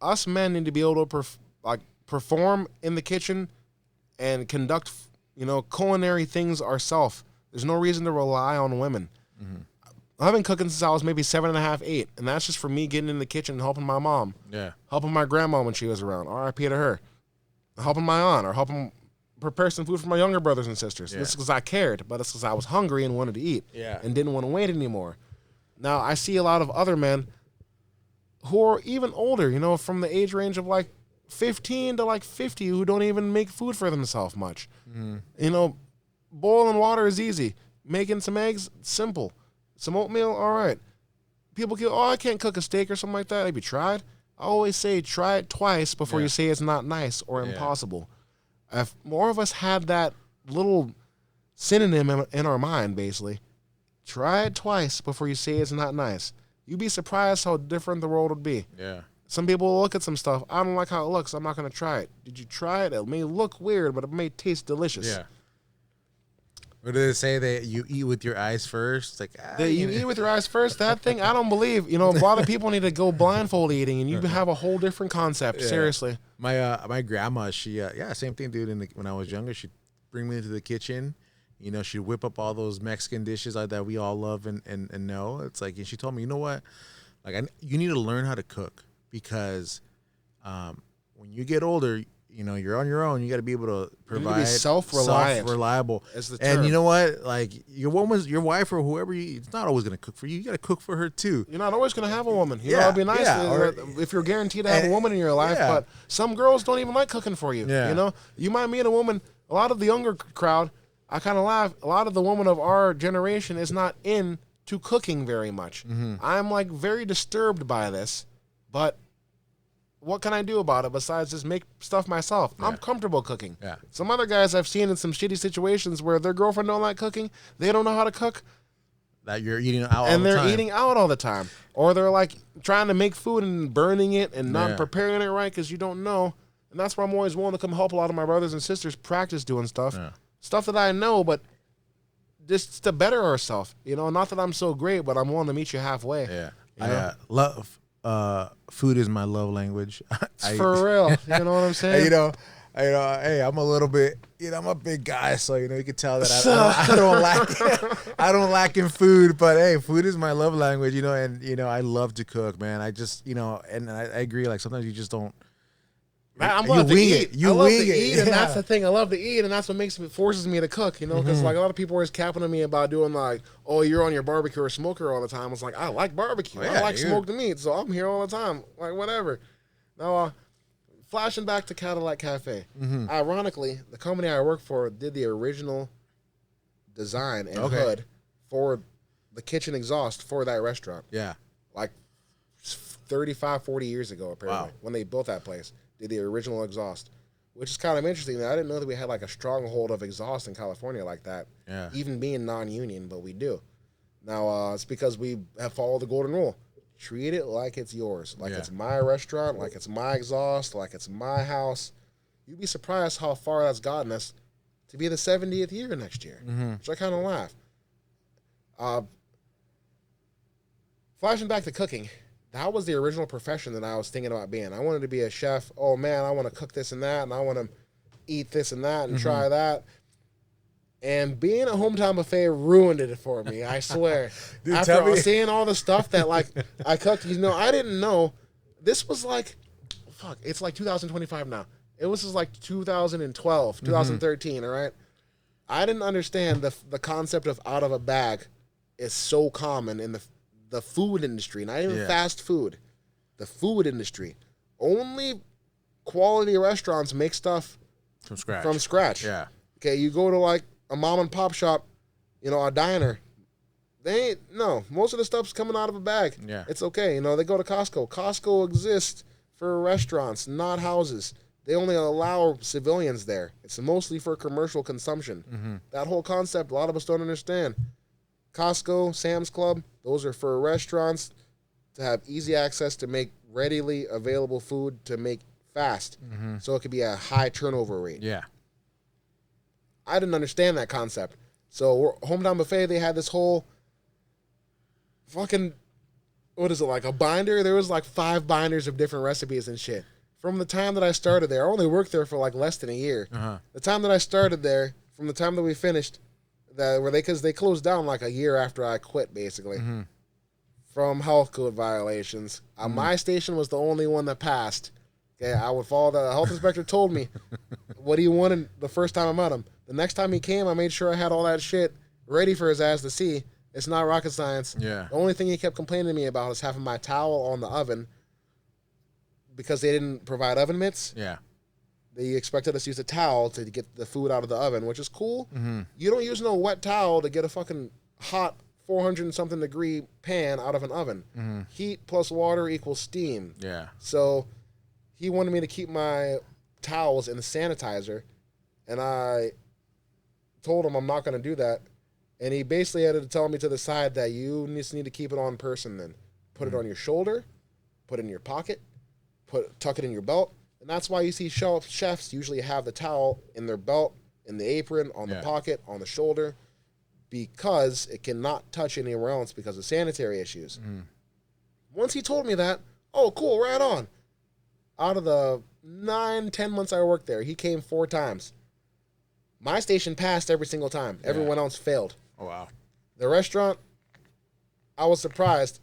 us men need to be able to perform in the kitchen and conduct, culinary things ourselves. There's no reason to rely on women. Mm-hmm. I've been cooking since I was maybe 7.5, 8, and that's just for me getting in the kitchen and helping my mom. Yeah. Helping my grandma when she was around. R.I.P. to her. Helping my aunt or helping prepare some food for my younger brothers and sisters. Yeah. This is because I cared, but it's because I was hungry and wanted to eat and didn't want to wait anymore. Now, I see a lot of other men who are even older, from the age range of like 15 to like 50 who don't even make food for themselves much. Mm. Boiling water is easy. Making some eggs, simple. Some oatmeal, all right. People go, I can't cook a steak or something like that. Have you tried? I always say try it twice before you say it's not nice or impossible. If more of us had that little synonym in our mind, basically, try it twice before you say it's not nice. You'd be surprised how different the world would be. Yeah. Some people will look at some stuff. I don't like how it looks. I'm not going to try it. Did you try it? It may look weird, but it may taste delicious. Yeah. What did it say that you eat with your eyes first? Like You eat with your eyes first. That thing, I don't believe. A lot of people need to go blindfold eating, and you have a whole different concept. Yeah. Seriously. My grandma, she same thing, dude. When I was younger, she'd bring me into the kitchen. She'd whip up all those Mexican dishes that we all love and know. It's like, and she told me, you know what? Like, you need to learn how to cook because when you get older, you're on your own. You got to be able to provide. You need to be self-reliant. Self-reliable. As the term. And you know what? Like, your wife or whoever, it's not always going to cook for you. You got to cook for her too. You're not always going to have a woman. It'd be nice if you're guaranteed to have a woman in your life. Yeah. But some girls don't even like cooking for you. Yeah. You might meet a woman. A lot of the younger crowd, I kind of laugh. A lot of the women of our generation is not into cooking very much. Mm-hmm. I'm like very disturbed by this, but what can I do about it besides just make stuff myself? Yeah. I'm comfortable cooking. Yeah. Some other guys I've seen in some shitty situations where their girlfriend don't like cooking, they don't know how to cook. That you're eating out all the time. And they're eating out all the time. Or they're like trying to make food and burning it and not preparing it right because you don't know. And that's where I'm always willing to come help a lot of my brothers and sisters practice doing stuff. Yeah. Stuff that I know, but just to better ourselves. Not that I'm so great, but I'm willing to meet you halfway. Yeah. I love food is my love language. For real. You know what I'm saying? Hey, I'm a little bit, I'm a big guy, so you can tell that I don't lack I don't lack in food, but hey, food is my love language, and I love to cook, man. I just, and I agree, like sometimes you just don't. I'm glad to eat. I love to eat, and yeah. that's the thing. I love to eat, and that's what forces me to cook. Because like a lot of people are always capping on me about doing like, oh, you're on your barbecue or smoker all the time. It's like I like barbecue. I like smoked meat, so I'm here all the time. Like whatever. Now, flashing back to Cadillac Cafe. Mm-hmm. Ironically, the company I work for did the original design and hood for the kitchen exhaust for that restaurant. Yeah, like 35, 40 years ago, apparently, when they built that place. Did the original exhaust, which is kind of interesting. I didn't know that we had like a stronghold of exhaust in California like that, even being non-union, but we do. Now, it's because we have followed the golden rule. Treat it like it's yours, like it's my restaurant, like it's my exhaust, like it's my house. You'd be surprised how far that's gotten us to be the 70th year next year, which I kind of laugh. Flashing back to cooking. That was the original profession that I was thinking about being. I wanted to be a chef. Oh, man, I want to cook this and that, and I want to eat this and that and try that. And being a hometown buffet ruined it for me, I swear. Dude, After seeing all the stuff that, like, I cooked, I didn't know. This was like, it's like 2025 now. It was just like 2012, 2013, all right? I didn't understand the concept of out of a bag is so common in the food industry, not even fast food, the food industry. Only quality restaurants make stuff from scratch. Yeah. Okay, you go to like a mom and pop shop, a diner. Most of the stuff's coming out of a bag. Yeah. It's okay. They go to Costco. Costco exists for restaurants, not houses. They only allow civilians there. It's mostly for commercial consumption. Mm-hmm. That whole concept, a lot of us don't understand. Costco, Sam's Club, those are for restaurants to have easy access to make readily available food to make fast. Mm-hmm. So it could be a high turnover rate. Yeah. I didn't understand that concept. So Hometown Buffet, they had this whole fucking, what is it, like a binder? There was like 5 binders of different recipes and shit. From the time that I started there, I only worked there for like less than a year. Uh-huh. The time that I started there, from the time that we finished, because they closed down like a year after I quit, basically, from health code violations. My station was the only one that passed. Okay, I would follow the health inspector told me, what do you want the first time I met him? The next time he came, I made sure I had all that shit ready for his ass to see. It's not rocket science. Yeah. The only thing he kept complaining to me about is having my towel on the oven because they didn't provide oven mitts. Yeah. They expected us to use a towel to get the food out of the oven, which is cool. Mm-hmm. You don't use no wet towel to get a fucking hot 400 and something degree pan out of an oven. Mm-hmm. Heat plus water equals steam. Yeah. So he wanted me to keep my towels in the sanitizer, and I told him I'm not going to do that. And he basically had to tell me to the side that you just need to keep it on person then. Put it on your shoulder, put it in your pocket, tuck it in your belt. And that's why you see chefs usually have the towel in their belt, in the apron, on the pocket, on the shoulder. because it cannot touch anywhere else because of sanitary issues. Once he told me that, oh, cool, right on. Out of the 9-10 months I worked there, he came 4 times. My station passed every single time. Yeah. Everyone else failed. Oh, wow. The restaurant, I was surprised,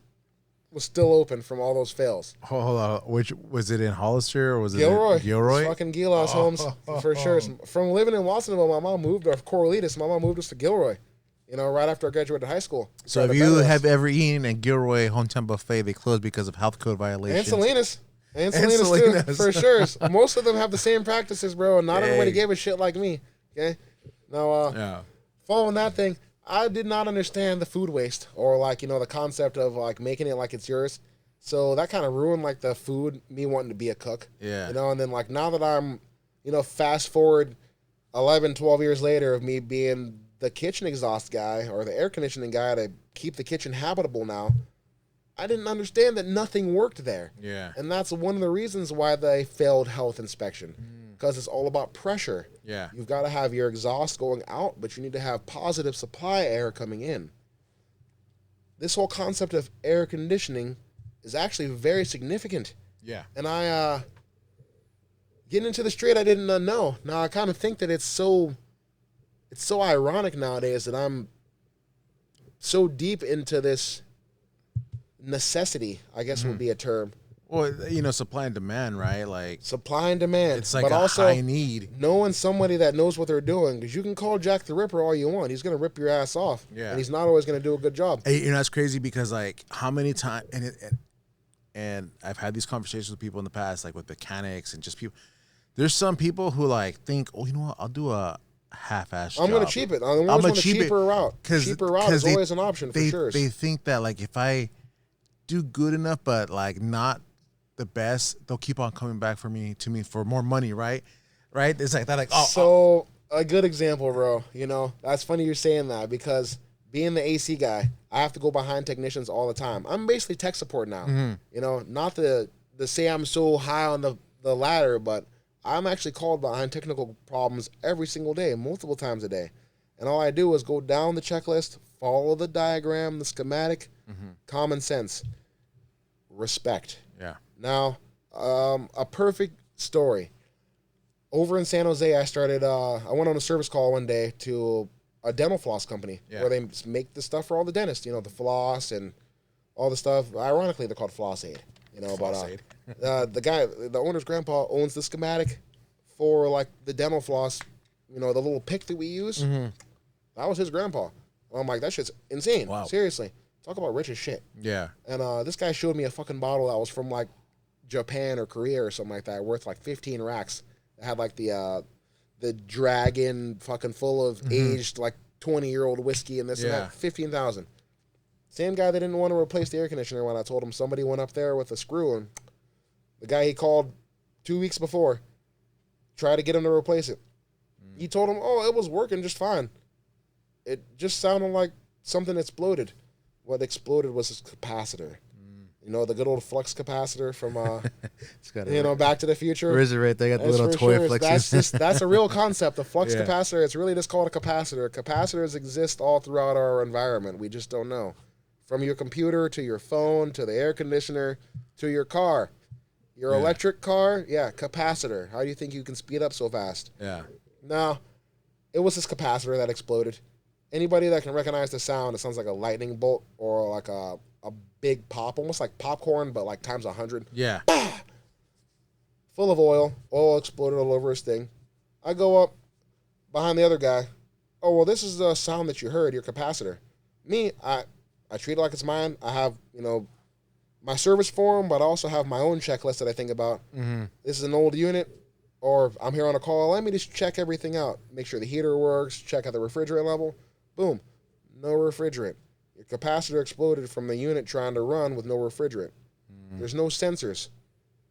was still open from all those fails. Hold on. Which was it in Hollister or was it Gilroy. in Gilroy? It's fucking Gilas Homes for sure. From living in Watsonville, my mom moved, or Corralitos, my mom moved us to Gilroy, right after I graduated high school. So if you have ever eaten at Gilroy Hometown Buffet, they closed because of health code violations. And Salinas too, for sure. Most of them have the same practices, bro, and not everybody gave a shit like me. Okay? Now, following that thing, I did not understand the food waste or the concept of making it like it's yours. So that kind of ruined the food, me wanting to be a cook. Yeah. And then now that I'm, fast forward 11, 12 years later of me being the kitchen exhaust guy or the air conditioning guy to keep the kitchen habitable now, I didn't understand that nothing worked there. Yeah. And that's one of the reasons why they failed health inspection. Because it's all about pressure. Yeah. You've got to have your exhaust going out, but you need to have positive supply air coming in. This whole concept of air conditioning is actually very significant. Yeah. And getting into the straight, I didn't know. Now I kind of think that it's so ironic nowadays that I'm so deep into this necessity, I guess would be a term. Well, supply and demand, right? Supply and demand. It's like but a also high need. Knowing somebody that knows what they're doing, because you can call Jack the Ripper all you want. He's going to rip your ass off. Yeah. And he's not always going to do a good job. Hey, that's crazy because how many times, and I've had these conversations with people in the past, with mechanics and just people. There's some people who think, oh, you know what? I'll do a half-ass job. I'm going to cheap it. I'm going to cheaper route. Cheaper route is always an option for sure. They think that if I do good enough, but not the best, they'll keep on coming back to me for more money, right? It's like that, a good example, bro. That's funny you're saying that because being the AC guy, I have to go behind technicians all the time. I'm basically tech support now. Not the say I'm so high on the ladder, but I'm actually called behind technical problems every single day, multiple times a day. And all I do is go down the checklist, follow the diagram, the schematic, common sense, respect. Yeah. Now, a perfect story. Over in San Jose, I went on a service call one day to a dental floss company where they make the stuff for all the dentists, the floss and all the stuff. Ironically, they're called Floss Aid. The owner's grandpa owns the schematic for the dental floss, the little pick that we use. That was his grandpa. I'm like, that shit's insane. Wow. Seriously. Talk about rich as shit. Yeah. And this guy showed me a fucking bottle that was from Japan or Korea or something like that, worth 15 racks. It had the dragon fucking full of aged 20-year-old whiskey and this and that. 15,000. Same guy that didn't want to replace the air conditioner when I told him somebody went up there with a screw and the guy he called 2 weeks before tried to get him to replace it. He told him, oh, it was working just fine. It just sounded like something exploded. What exploded was his capacitor. The good old flux capacitor from, Back to the Future. Where is it right there? Got the little toy fluxes. That's a real concept. The flux capacitor, it's really just called a capacitor. Capacitors exist all throughout our environment. We just don't know. From your computer to your phone to the air conditioner to your car. Your electric car, capacitor. How do you think you can speed up so fast? Yeah. No, it was this capacitor that exploded. Anybody that can recognize the sound, it sounds like a lightning bolt or a big pop, almost like popcorn, but times 100. Yeah. Bah! Full of oil. Oil exploded all over his thing. I go up behind the other guy. Oh, well, this is the sound that you heard, your capacitor. Me, I treat it like it's mine. I have, my service form, but I also have my own checklist that I think about. This is an old unit, or I'm here on a call. Let me just check everything out. Make sure the heater works, check out the refrigerant level. Boom. No refrigerant. Your capacitor exploded from the unit trying to run with no refrigerant. There's no sensors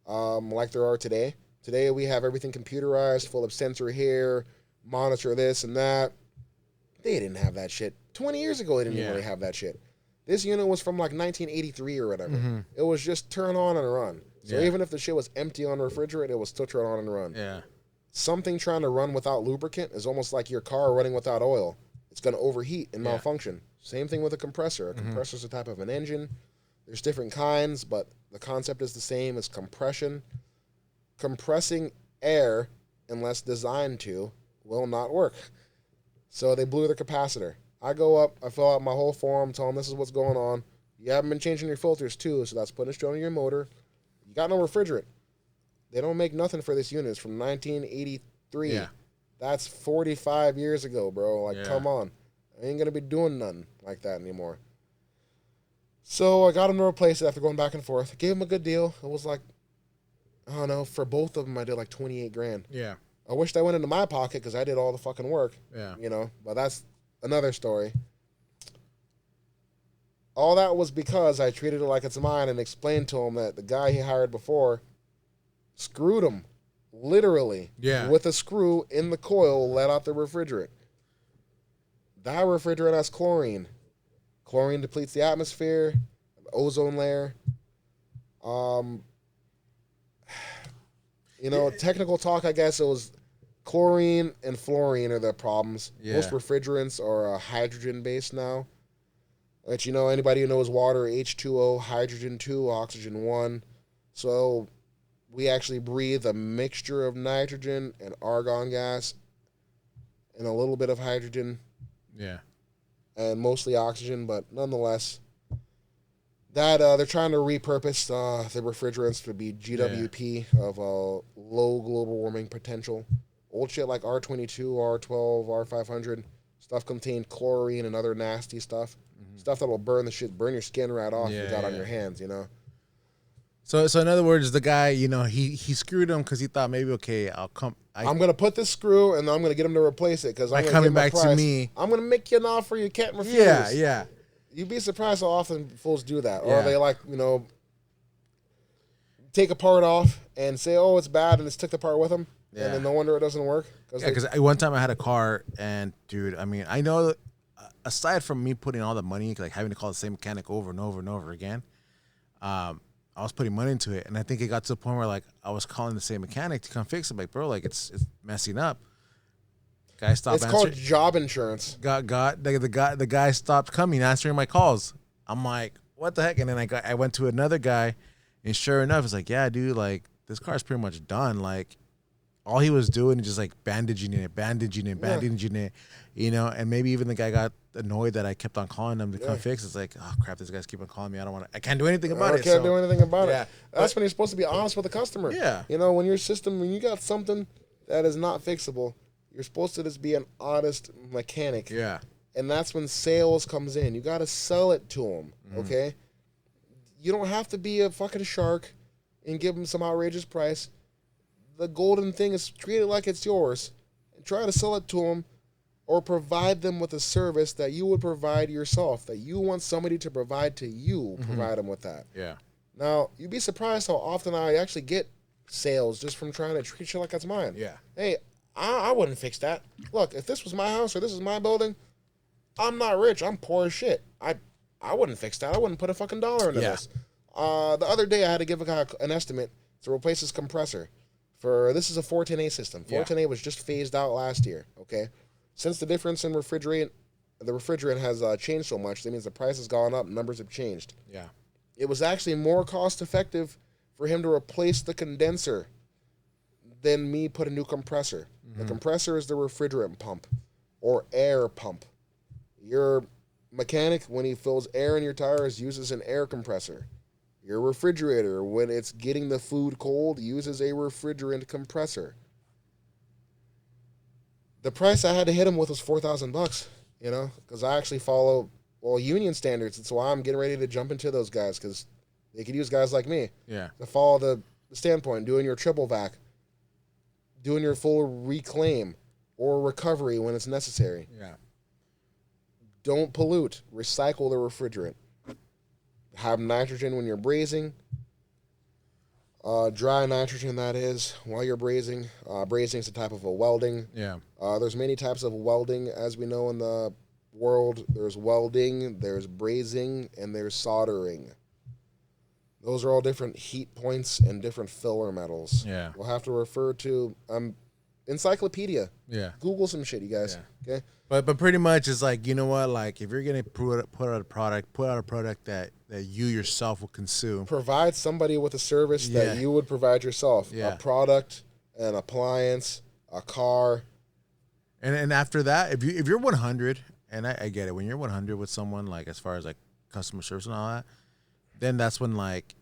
like there are today. Today we have everything computerized, full of sensor here, monitor this and that. They didn't have that shit. 20 years ago, they didn't really have that shit. This unit was from 1983 or whatever. It was just turn on and run. So even if the shit was empty on refrigerant, it was still turn on and run. Yeah. Something trying to run without lubricant is almost like your car running without oil. it's going to overheat and malfunction. Same thing with a compressor. A compressor is a type of an engine. There's different kinds, but the concept is the same as compression. Compressing air, unless designed to, will not work. So they blew their capacitor. I go up, I fill out my whole form, tell them this is what's going on. You haven't been changing your filters too, so that's putting a strain on your motor. You got no refrigerant. They don't make nothing for this unit. It's from 1983. Yeah. That's 45 years ago, bro. Like, come on. I ain't going to be doing nothing like that anymore. So I got him to replace it after going back and forth. I gave him a good deal. It was like, I don't know, for both of them, I did like 28 grand. Yeah. I wish that went into my pocket because I did all the fucking work. Yeah. You know, but that's another story. All that was because I treated it like it's mine and explained to him that the guy he hired before screwed him, literally, with a screw in the coil, let out the refrigerant. That refrigerant has chlorine. Chlorine depletes the atmosphere, the ozone layer. You know, technical talk, I guess it was chlorine and fluorine are the problems. Yeah. Most refrigerants are hydrogen-based now. Which, you know, anybody who knows water, H2O, hydrogen 2, oxygen 1. So we actually breathe a mixture of nitrogen and argon gas and a little bit of hydrogen. Yeah. And mostly oxygen, but nonetheless, that they're trying to repurpose the refrigerants to be GWP of low global warming potential. Old shit like R22, R12, R500, stuff contained chlorine and other nasty stuff. Stuff that will burn your skin right off if you got on your hands, you know? So in other words, the guy, you know, he screwed him because he thought maybe, okay, I'm going to put this screw and I'm going to get him to replace it because I'm going to coming back to me. I'm going to make you an offer you can't refuse. Yeah. You'd be surprised how often fools do that. Or they like, you know, take a part off and say, oh, it's bad, and just took the part with them. Yeah. And then no wonder it doesn't work. Because one time I had a car, and, dude, I mean, I know, aside from me putting all the money, like having to call the same mechanic over and over and over again, I was putting money into it. And I think it got to the point where, like, I was calling the same mechanic to come fix it. Like, bro, like, it's messing up. Guy stopped answering. It's called job insurance. The guy stopped answering my calls. I'm like, what the heck? And then I went to another guy, and sure enough, it's like, yeah, dude, like, this car's pretty much done. Like, all he was doing is just like bandaging it, you know. And maybe even the guy got annoyed that I kept on calling him to come fix. It's like, oh crap, this guy's keep on calling me. I can't do anything about it. I can't do anything about it. That's when you're supposed to be honest with the customer. Yeah. You know, when you got something that is not fixable, you're supposed to just be an honest mechanic. Yeah. And that's when sales comes in. You got to sell it to them, okay? You don't have to be a fucking shark and give them some outrageous price. The golden thing is treat it like it's yours. And try to sell it to them or provide them with a service that you would provide yourself, that you want somebody to provide to you, provide them with that. Yeah. Now, you'd be surprised how often I actually get sales just from trying to treat shit like it's mine. Yeah. Hey, I wouldn't fix that. Look, if this was my house or this is my building, I'm not rich. I'm poor as shit. I wouldn't fix that. I wouldn't put a fucking dollar into this. The other day I had to give a guy an estimate to replace his compressor. This is a 410A system. 410A was just phased out last year, okay? Since the difference in the refrigerant has changed so much, that means the price has gone up, numbers have changed. Yeah. It was actually more cost effective for him to replace the condenser than me put a new compressor. The compressor is the refrigerant pump or air pump. Your mechanic, when he fills air in your tires, uses an air compressor. Your refrigerator, when it's getting the food cold, uses a refrigerant compressor. The price I had to hit him with was $4,000, you know, because I actually follow, union standards. That's why I'm getting ready to jump into those guys, because they could use guys like me. Yeah. To follow the standpoint, doing your triple vac, doing your full reclaim or recovery when it's necessary. Yeah. Don't pollute. Recycle the refrigerant. Have nitrogen when you're brazing. Dry nitrogen, that is, while you're brazing. Brazing is a type of a welding. Yeah. There's many types of welding, as we know in the world. There's welding, there's brazing, and there's soldering. Those are all different heat points and different filler metals. Yeah. We'll have to refer to encyclopedia. Yeah. Google some shit, you guys. Yeah. Okay. But pretty much it's like, you know what, like if you're gonna put out a product that you yourself will consume. Provide somebody with a service that you would provide yourself. Yeah. A product, an appliance, a car. And after that, if you're 100, and I get it, when you're 100 with someone, like as far as like customer service and all that, then that's when like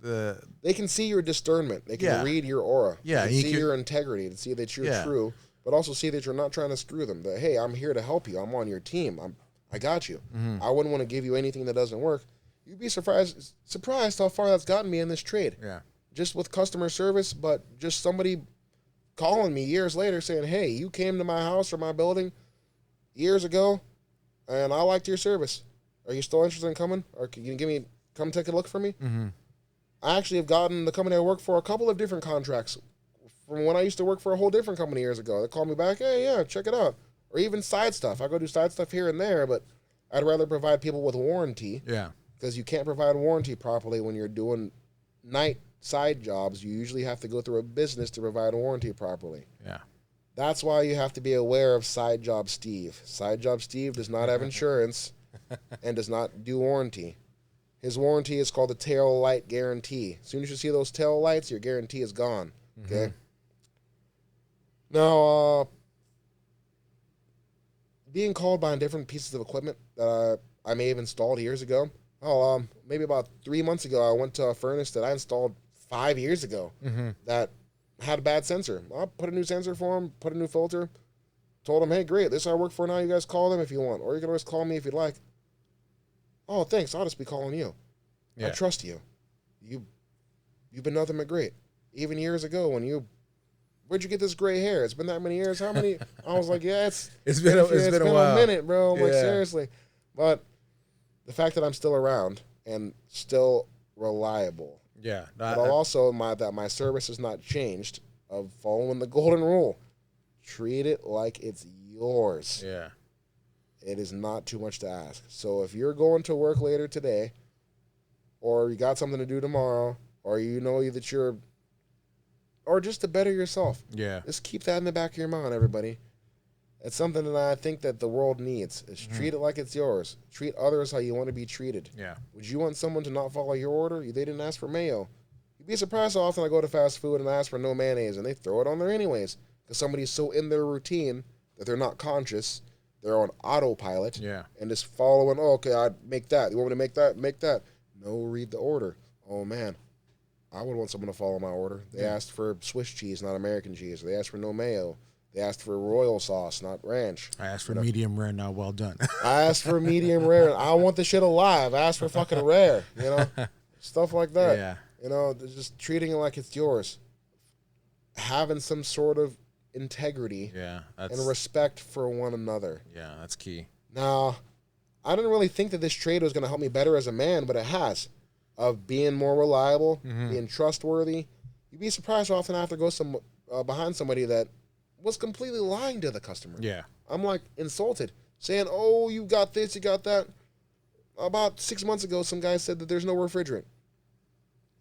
they can see your discernment. They can read your aura. Yeah, they can see your integrity and see that you're true, but also see that you're not trying to screw them. That, hey, I'm here to help you. I'm on your team. I got you. Mm-hmm. I wouldn't want to give you anything that doesn't work. You'd be surprised how far that's gotten me in this trade. Yeah. Just with customer service, but just somebody calling me years later saying, hey, you came to my house or my building years ago, and I liked your service. Are you still interested in coming? Or can you come take a look for me? Mm-hmm. I actually have gotten the company I work for a couple of different contracts from when I used to work for a whole different company years ago. They called me back, hey, yeah, check it out. Or even side stuff. I go do side stuff here and there, but I'd rather provide people with warranty. Yeah. Because you can't provide warranty properly when you're doing night side jobs. You usually have to go through a business to provide warranty properly. Yeah. That's why you have to be aware of Side Job Steve. Side Job Steve does not have insurance and does not do warranty. His warranty is called the tail light guarantee. As soon as you see those tail lights, your guarantee is gone. Okay? Mm-hmm. Now, being called by different pieces of equipment that I may have installed years ago. Maybe about 3 months ago, I went to a furnace that I installed 5 years ago that had a bad sensor. I put a new sensor for him, put a new filter, told him, hey, great, this is who I work for now. You guys call them if you want, or you can always call me if you'd like. Oh, thanks. I'll just be calling you. Yeah. I trust you. You've been nothing but great. Even years ago where'd you get this gray hair? It's been that many years. How many? I was like, yeah, it's been a minute, bro. I'm like, seriously. But the fact that I'm still around and still reliable. Yeah. But also that my service has not changed of following the golden rule. Treat it like it's yours. Yeah. It is not too much to ask. So if you're going to work later today, or you got something to do tomorrow, or you know that you're, or just to better yourself. Yeah. Just keep that in the back of your mind, everybody. It's something that I think that the world needs. Is treat it like it's yours. Treat others how you want to be treated. Yeah. Would you want someone to not follow your order? They didn't ask for mayo. You'd be surprised how often I go to fast food and ask for no mayonnaise, and they throw it on there anyways. Because somebody's so in their routine that they're not conscious. They're on autopilot. Yeah. And just following, okay, I'd make that. You want me to make that? Make that. No, read the order. Oh, man. I would want someone to follow my order. They asked for Swiss cheese, not American cheese. They asked for no mayo. They asked for royal sauce, not ranch. I asked for medium rare, not well done. I asked for medium rare. I want the shit alive. I asked for fucking rare, stuff like that. Yeah. Just treating it like it's yours. Having some sort of integrity and respect for one another. Yeah, that's key. Now, I didn't really think that this trade was going to help me better as a man, but it has. Of being more reliable, being trustworthy. You'd be surprised how often I have to go behind somebody that was completely lying to the customer. Yeah. I'm like insulted, saying, oh, you got this, you got that. About 6 months ago, some guy said that there's no refrigerant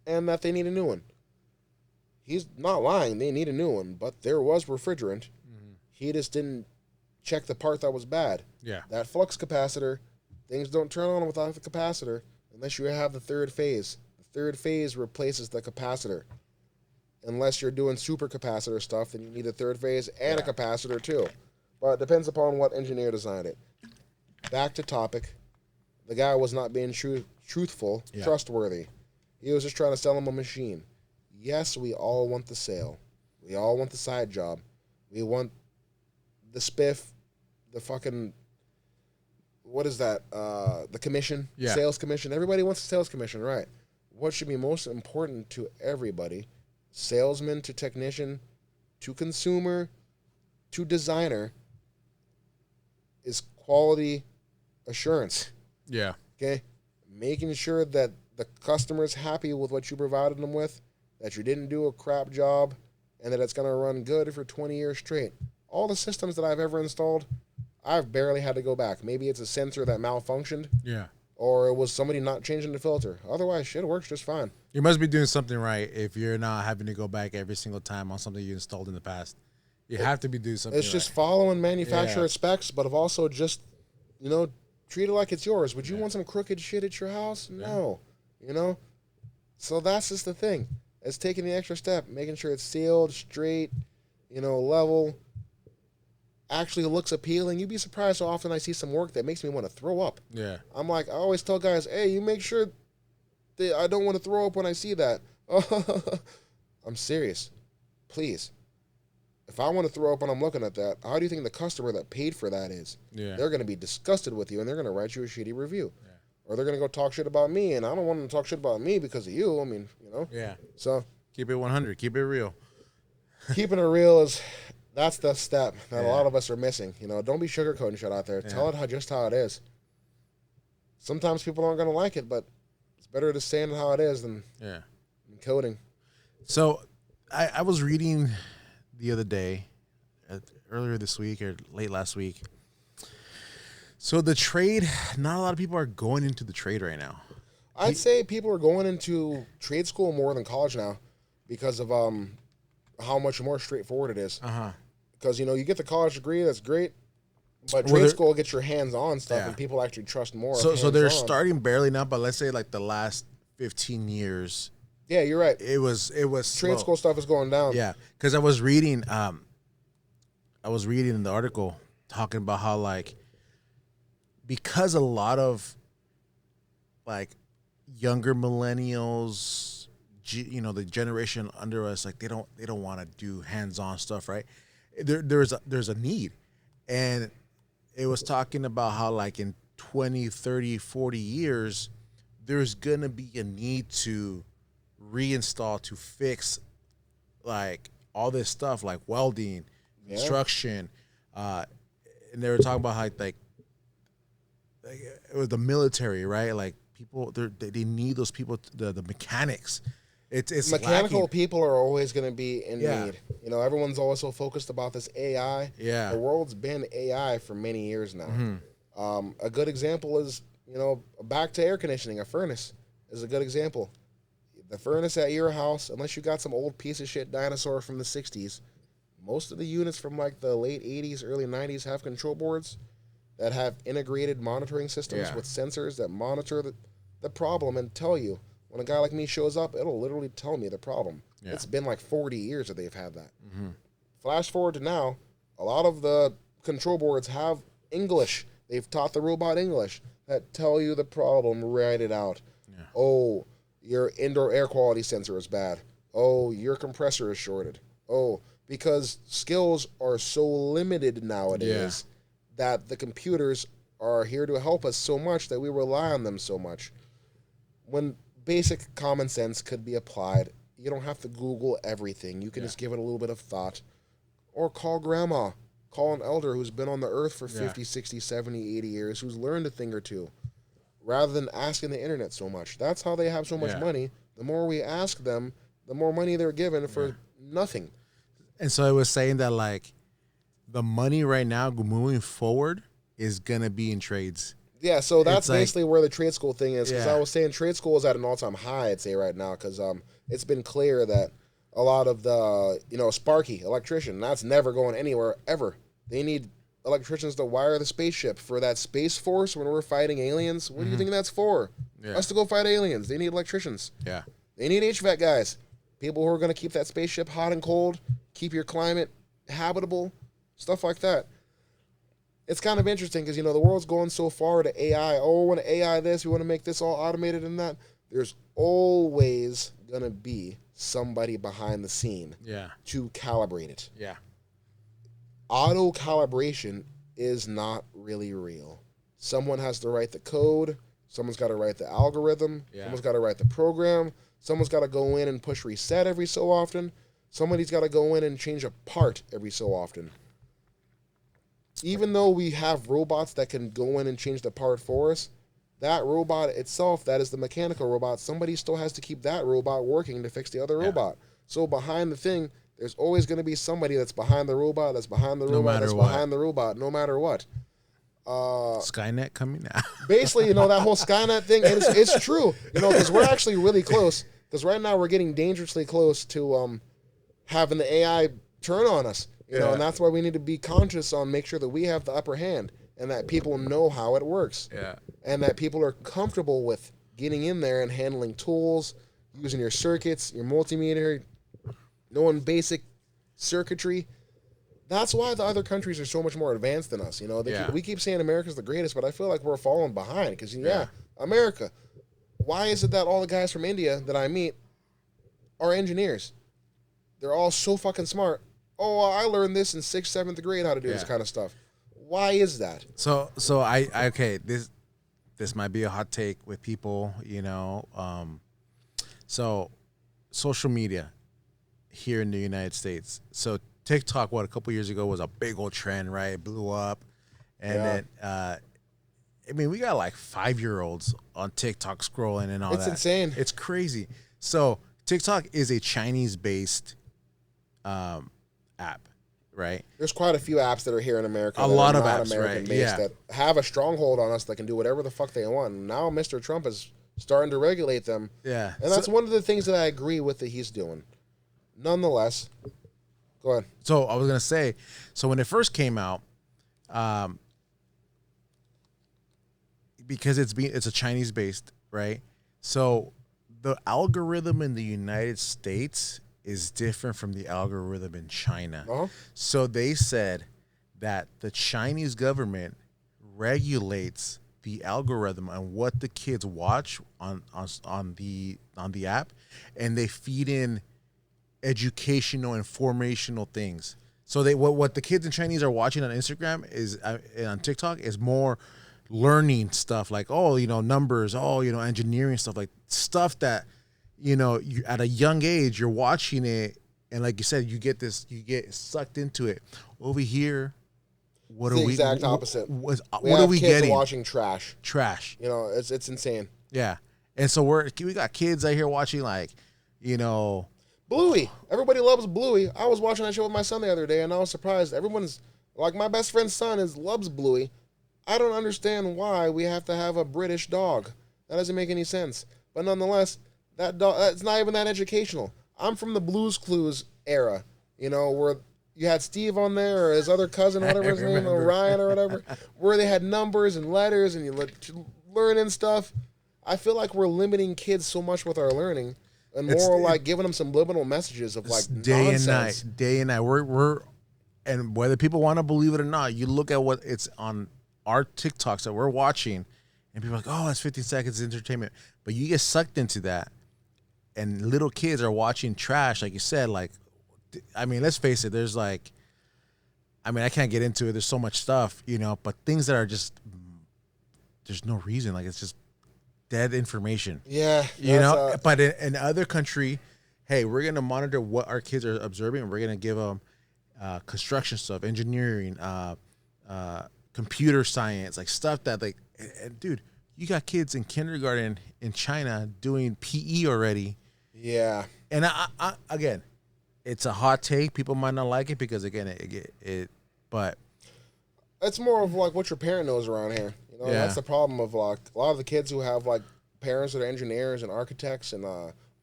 and that they need a new one. He's not lying. They need a new one, but there was refrigerant. He just didn't check the part that was bad. Yeah. That flux capacitor, things don't turn on without the capacitor unless you have the third phase. The third phase replaces the capacitor. Unless you're doing supercapacitor stuff, then you need a third phase and a capacitor too. But it depends upon what engineer designed it. Back to topic. The guy was not being truthful, trustworthy. He was just trying to sell him a machine. Yes, we all want the sale. We all want the side job. We want the spiff, the fucking, what is that? The commission, sales commission. Everybody wants a sales commission, right? What should be most important to everybody, salesman to technician to consumer to designer, is quality assurance. Yeah. Okay? Making sure that the customer's happy with what you provided them with, that you didn't do a crap job, and that it's going to run good for 20 years straight. All the systems that I've ever installed, I've barely had to go back. Maybe it's a sensor that malfunctioned. Yeah. Or it was somebody not changing the filter. Otherwise, shit works just fine. You must be doing something right if you're not having to go back every single time on something you installed in the past. You have to be doing something. It's just following manufacturer specs, but have also just, treat it like it's yours. Would you want some crooked shit at your house? No. So that's just the thing. It's taking the extra step, making sure it's sealed, straight, level, actually looks appealing. You'd be surprised how often I see some work that makes me want to throw up. Yeah. I'm like, I always tell guys, hey, you make sure that I don't want to throw up when I see that. I'm serious. Please. If I want to throw up when I'm looking at that, how do you think the customer that paid for that is? Yeah. They're going to be disgusted with you, and they're going to write you a shitty review. Yeah. Or they're going to go talk shit about me, and I don't want them to talk shit about me because of you. I mean, Yeah. So keep it 100. Keep it real. Keeping it real that's the step that a lot of us are missing. Don't be sugarcoating shit out there. Tell it just how it is. Sometimes people aren't going to like it, but it's better to say it how it is than coding. So I was reading the other day, earlier this week or late last week. So the trade, not a lot of people are going into the trade right now. I'd say people are going into trade school more than college now because of how much more straightforward it is. Because, you get the college degree, that's great. But trade school gets your hands-on stuff, and people actually trust more. So they're starting barely now, but let's say like the last 15 years. Yeah, you're right. It was trade school stuff is going down. Yeah, because I was reading in the article talking about how like because a lot of like younger millennials, the generation under us, like they don't want to do hands-on stuff, right? There's a need, and it was talking about how like in 20, 30, 40 years, there's gonna be a need to reinstall, to fix like all this stuff like welding, construction, and they were talking about how like it was the military, right? Like people they need those people, the mechanics. It's mechanical lacking. People are always going to be in need. Everyone's always so focused about this AI. Yeah, the world's been AI for many years now. A good example is back to air conditioning. A furnace is a good example. The furnace at your house, unless you got some old piece of shit dinosaur from the 60s, most of the units from like the late 80s, early 90s have control boards that have integrated monitoring systems with sensors that monitor the problem and tell you. When a guy like me shows up, it'll literally tell me the problem. Yeah. It's been like 40 years that they've had that. Flash forward to now, a lot of the control boards have English. They've taught the robot English that tell you the problem, write it out. Yeah. Oh, your indoor air quality sensor is bad. Oh, your compressor is shorted. Oh, because skills are so limited nowadays that the computers are here to help us so much that we rely on them so much. When basic common sense could be applied, you don't have to Google everything. You can just give it a little bit of thought. Or call grandma. Call an elder who's been on the earth for 50, 60, 70, 80 years, who's learned a thing or two, rather than asking the internet so much. That's how they have so much money. The more we ask them, the more money they're given for nothing. And so I was saying that, like, the money right now moving forward is going to be in trades. Yeah, so that's basically where the trade school thing is. Because I was saying trade school is at an all-time high, I'd say, right now. Because it's been clear that a lot of the, Sparky, electrician, that's never going anywhere, ever. They need electricians to wire the spaceship for that Space Force when we're fighting aliens. What do you think that's for? Yeah. Us to go fight aliens. They need electricians. Yeah. They need HVAC guys. People who are going to keep that spaceship hot and cold, keep your climate habitable, stuff like that. It's kind of interesting because, the world's going so far to AI. Oh, we want to AI this. We want to make this all automated and that. There's always going to be somebody behind the scene to calibrate it. Yeah. Auto calibration is not really real. Someone has to write the code. Someone's got to write the algorithm. Yeah. Someone's got to write the program. Someone's got to go in and push reset every so often. Somebody's got to go in and change a part every so often. Even though we have robots that can go in and change the part for us, that robot itself, that is the mechanical robot, somebody still has to keep that robot working to fix the other robot. So behind the thing, there's always going to be somebody that's behind the robot, that's behind the robot, that's behind the robot, no matter what. Skynet coming out. Basically, that whole Skynet thing, it's true. Because we're actually really close. Because right now we're getting dangerously close to having the AI turn on us. You know, and that's why we need to be conscious on make sure that we have the upper hand and that people know how it works. Yeah. And that people are comfortable with getting in there and handling tools, using your circuits, your multimeter, knowing basic circuitry. That's why the other countries are so much more advanced than us. You know, we keep saying America's the greatest, but I feel like we're falling behind because, America. Why is it that all the guys from India that I meet are engineers? They're all so fucking smart. Oh, well, I learned this in 6th, 7th grade how to do this kind of stuff. Why is that? So this might be a hot take with people, you know. So social media here in the United States. So TikTok, a couple years ago was a big old trend, right? It blew up. And then, I mean, we got like 5-year-olds on TikTok scrolling and all that. It's insane. It's crazy. So TikTok is a Chinese-based app, right? There's quite a few apps that are here in America. A lot of not apps, American right? based that have a stronghold on us that can do whatever the fuck they want. And now Mr. Trump is starting to regulate them. Yeah. And that's one of the things that I agree with that he's doing. Nonetheless, go ahead. So I was going to say, so when it first came out, because it's a Chinese based, right? So the algorithm in the United States is different from the algorithm in China. Uh-huh. So they said that the Chinese government regulates the algorithm on what the kids watch on the app, and they feed in educational, informational things. So they what the kids in Chinese are watching on Instagram is on TikTok is more learning stuff like, oh, you know, numbers, oh, you know, engineering stuff, like stuff that, you know, you, at a young age, you're watching it. And like you said, you get sucked into it. Over here, what it's are the we? exact opposite. What we are have we kids getting? watching trash. Trash. You know, it's insane. Yeah. And so we got kids out here watching like, you know, Bluey. Everybody loves Bluey. I was watching that show with my son the other day, and I was surprised. Everyone's like, my best friend's son loves Bluey. I don't understand why we have to have a British dog. That doesn't make any sense. But nonetheless, that dog, it's not even that educational. I'm from the Blues Clues era, you know, where you had Steve on there or his other cousin, whatever his name, or Ryan or whatever, where they had numbers and letters and you learning stuff. I feel like we're limiting kids so much with our learning and more like giving them some liminal messages of like day nonsense. and night. We're and whether people want to believe it or not, you look at what it's on our TikToks that we're watching, and people are like, oh, it's 15 seconds of entertainment. But you get sucked into that, and little kids are watching trash, like you said. Like, I mean, let's face it. There's like, I mean, I can't get into it. There's so much stuff, you know. But things that are just, there's no reason. Like, it's just dead information. Yeah, you know. But in other country, hey, we're gonna monitor what our kids are observing, and we're gonna give them construction stuff, engineering, computer science, like stuff that like, and dude, you got kids in kindergarten in China doing PE already. Yeah. And I again, it's a hot take. People might not like it because again, but it's more of like what your parent knows around here. You know, that's the problem of like a lot of the kids who have like parents that are engineers and architects and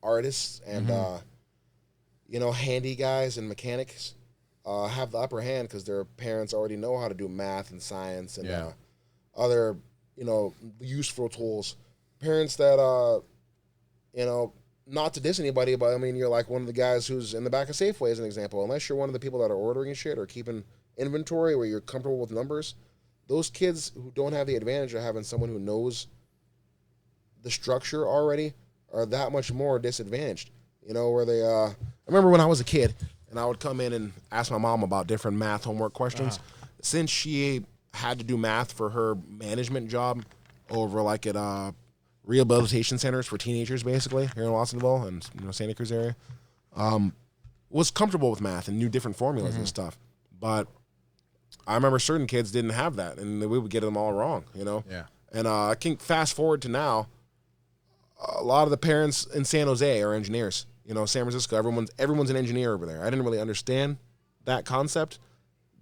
artists and you know, handy guys and mechanics. Have the upper hand because their parents already know how to do math and science and other, you know, useful tools. Parents that, you know, not to diss anybody, but I mean, you're like one of the guys who's in the back of Safeway as an example. Unless you're one of the people that are ordering shit or keeping inventory where you're comfortable with numbers, those kids who don't have the advantage of having someone who knows the structure already are that much more disadvantaged. You know, where they, I remember when I was a kid, and I would come in and ask my mom about different math homework questions. Since she had to do math for her management job over like at rehabilitation centers for teenagers, basically, here in Watsonville and Santa Cruz area, was comfortable with math and knew different formulas and stuff. But I remember certain kids didn't have that, and we would get them all wrong, you know? Yeah. And I can fast forward to now, a lot of the parents in San Jose are engineers. You know, San Francisco, everyone's an engineer over there. I didn't really understand that concept.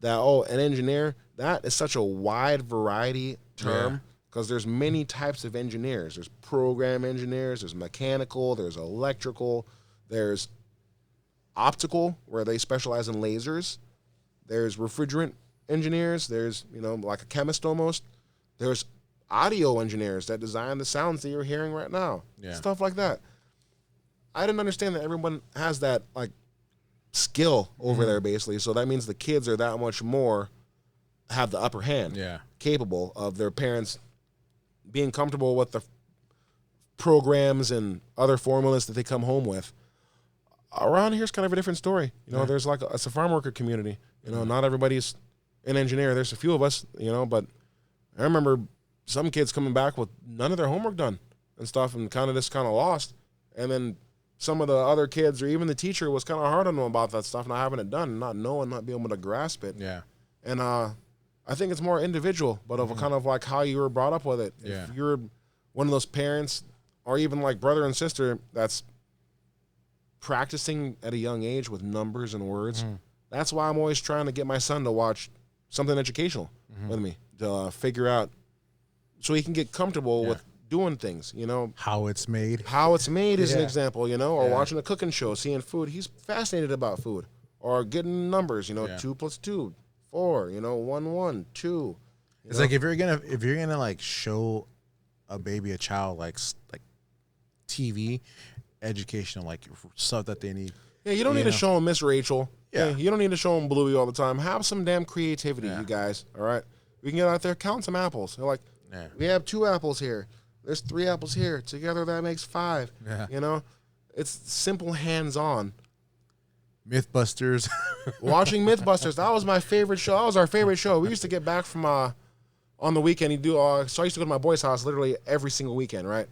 That an engineer, that is such a wide variety term because there's many types of engineers. There's program engineers, there's mechanical, there's electrical, there's optical where they specialize in lasers. There's refrigerant engineers. There's, like a chemist almost. There's audio engineers that design the sounds that you're hearing right now. Yeah. Stuff like that. I didn't understand that everyone has that, like, skill over there, basically. So that means the kids are that much more, have the upper hand. Yeah. Capable of their parents being comfortable with the programs and other formulas that they come home with. Around here's kind of a different story. There's like it's a farm worker community. Not everybody's an engineer. There's a few of us, but I remember some kids coming back with none of their homework done and stuff and kind of lost. And then some of the other kids or even the teacher was kind of hard on them about that stuff, not having it done, and not knowing, not being able to grasp it. Yeah. And I think it's more individual, but of kind of like how you were brought up with it. Yeah. If you're one of those parents or even like brother and sister that's practicing at a young age with numbers and words, that's why I'm always trying to get my son to watch something educational with me to figure out so he can get comfortable with doing things, How it's made. How it's made is an example, or watching a cooking show, seeing food. He's fascinated about food. Or getting numbers, 2 + 2, 4, 1, 1, 2. It's like if you're gonna like show a baby, a child, like TV, educational, like stuff that they need. Yeah, you don't need to show them Miss Rachel. Yeah. You don't need to show them Bluey all the time. Have some damn creativity, you guys. All right, we can get out there, count some apples. They're like, we have 2 apples here. There's 3 apples here. Together that makes 5. Yeah. It's simple, hands-on. Mythbusters. Watching Mythbusters. That was my favorite show. That was our favorite show. We used to get back from on the weekend. So I used to go to my boy's house literally every single weekend, right?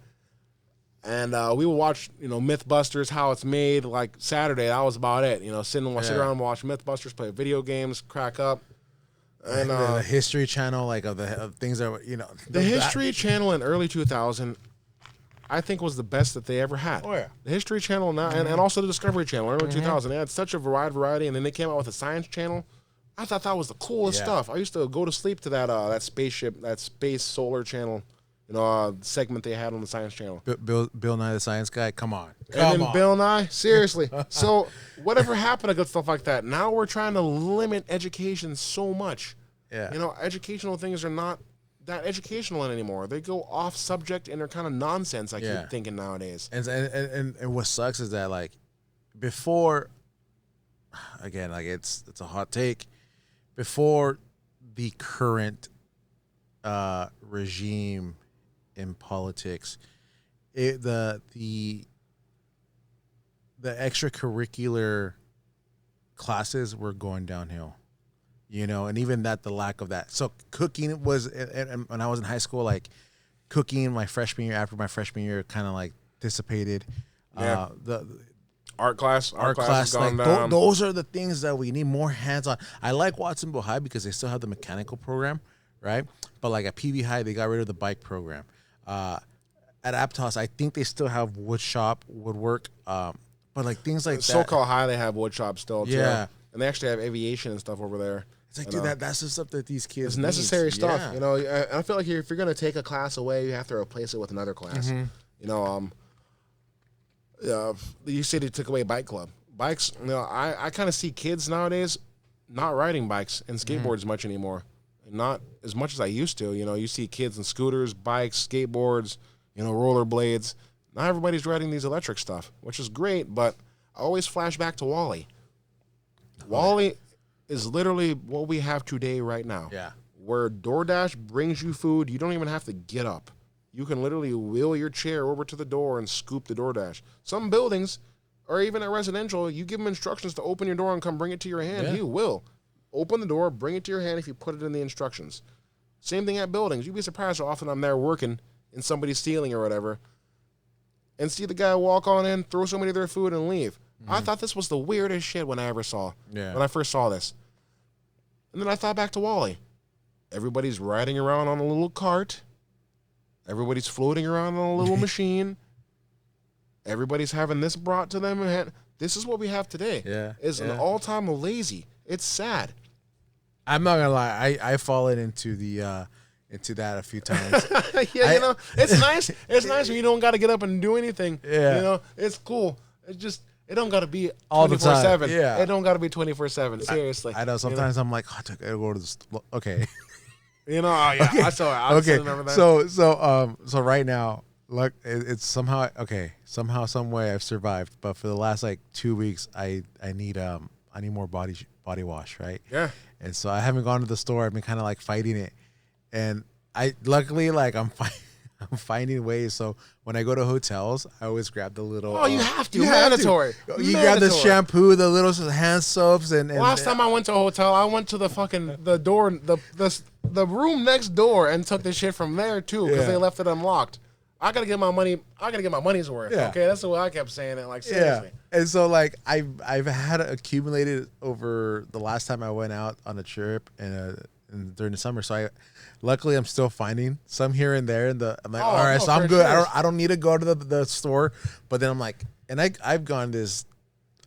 And we would watch, Mythbusters, how it's made. Like Saturday, that was about it. Sit around and watch Mythbusters, play video games, crack up. And the History Channel, like of things that the History Channel in early 2000, I think was the best that they ever had. Oh yeah, the History Channel now, and also the Discovery Channel early 2000. They had such a wide variety, and then they came out with a Science Channel. I thought that was the coolest stuff. I used to go to sleep to that spaceship, that space solar channel, segment they had on the Science Channel. Bill Nye the Science Guy. Come on. And then Bill Nye, seriously. So whatever happened to good stuff like that? Now we're trying to limit education so much. Yeah. Educational things are not that educational anymore. They go off subject and they're kind of nonsense. I keep thinking nowadays. And what sucks is that like before, again, like it's a hot take. Before the current regime in politics, the extracurricular classes were going downhill, and even the lack of that. So cooking was, and when I was in high school, like cooking after my freshman year kind of like dissipated. Yeah. The art class has gone like down. Those are the things that we need more hands-on. I like Watsonville High because they still have the mechanical program, right? But like at PV High, they got rid of the bike program. At Aptos, I think they still have woodwork, but like things like that. SoCal High, they have wood shop still, too. Yeah. And they actually have aviation and stuff over there. It's like, dude, that's the stuff that these kids It's necessary need. stuff. Yeah. I feel like if you're going to take a class away, you have to replace it with another class. You said they took away bike club. Bikes, I kind of see kids nowadays not riding bikes and skateboards much anymore. Not as much as I used to. You see kids in scooters, bikes, skateboards, rollerblades. Not everybody's riding these electric stuff, which is great, but I always flash back to Wally. Wally is literally what we have today right now. Yeah. Where DoorDash brings you food, you don't even have to get up. You can literally wheel your chair over to the door and scoop the DoorDash. Some buildings, or even at residential, you give them instructions to open your door and come bring it to your hand. Yeah. He will. Open the door, bring it to your hand if you put it in the instructions. Same thing at buildings. You'd be surprised how often I'm there working in somebody's ceiling or whatever and see the guy walk on in, throw somebody their food, and leave. I thought this was the weirdest shit when I first saw this. And then I thought back to Wally. Everybody's riding around on a little cart. Everybody's floating around on a little machine. Everybody's having this brought to them. This is what we have today. Yeah. It's an all-time lazy. It's sad. I'm not gonna lie. I fallen into that a few times. It's nice. It's nice when you don't got to get up and do anything. Yeah. It's cool. It's just It don't gotta be All the time. 24/7. Yeah. It don't gotta be 24/7. Seriously. I know. Sometimes I'm like, oh, I gotta go to the okay. You know. Oh yeah. Okay. I saw it. I Okay. remember that. So right now, look, it's somehow okay. Somehow, some way, I've survived. But for the last like 2 weeks, I need more body wash, right? Yeah. And so I haven't gone to the store. I've been kind of like fighting it, and I luckily like I'm I'm finding ways. So when I go to hotels, I always grab the little. Oh, you have to. You have to. Mandatory. You grab the shampoo, the little hand soaps, and Last time I went to a hotel, I went to the room next door and took the shit from there too because they left it unlocked. I gotta get my money. I gotta get my money's worth. Yeah. Okay, that's the way I kept saying it. Like seriously. Yeah. And so like I've had it accumulated over the last time I went out on a trip and during the summer. So luckily I'm still finding some here and there. I'm like, all right, so I'm good. Sure. I don't need to go to the store. But then I'm like, and I've gone this,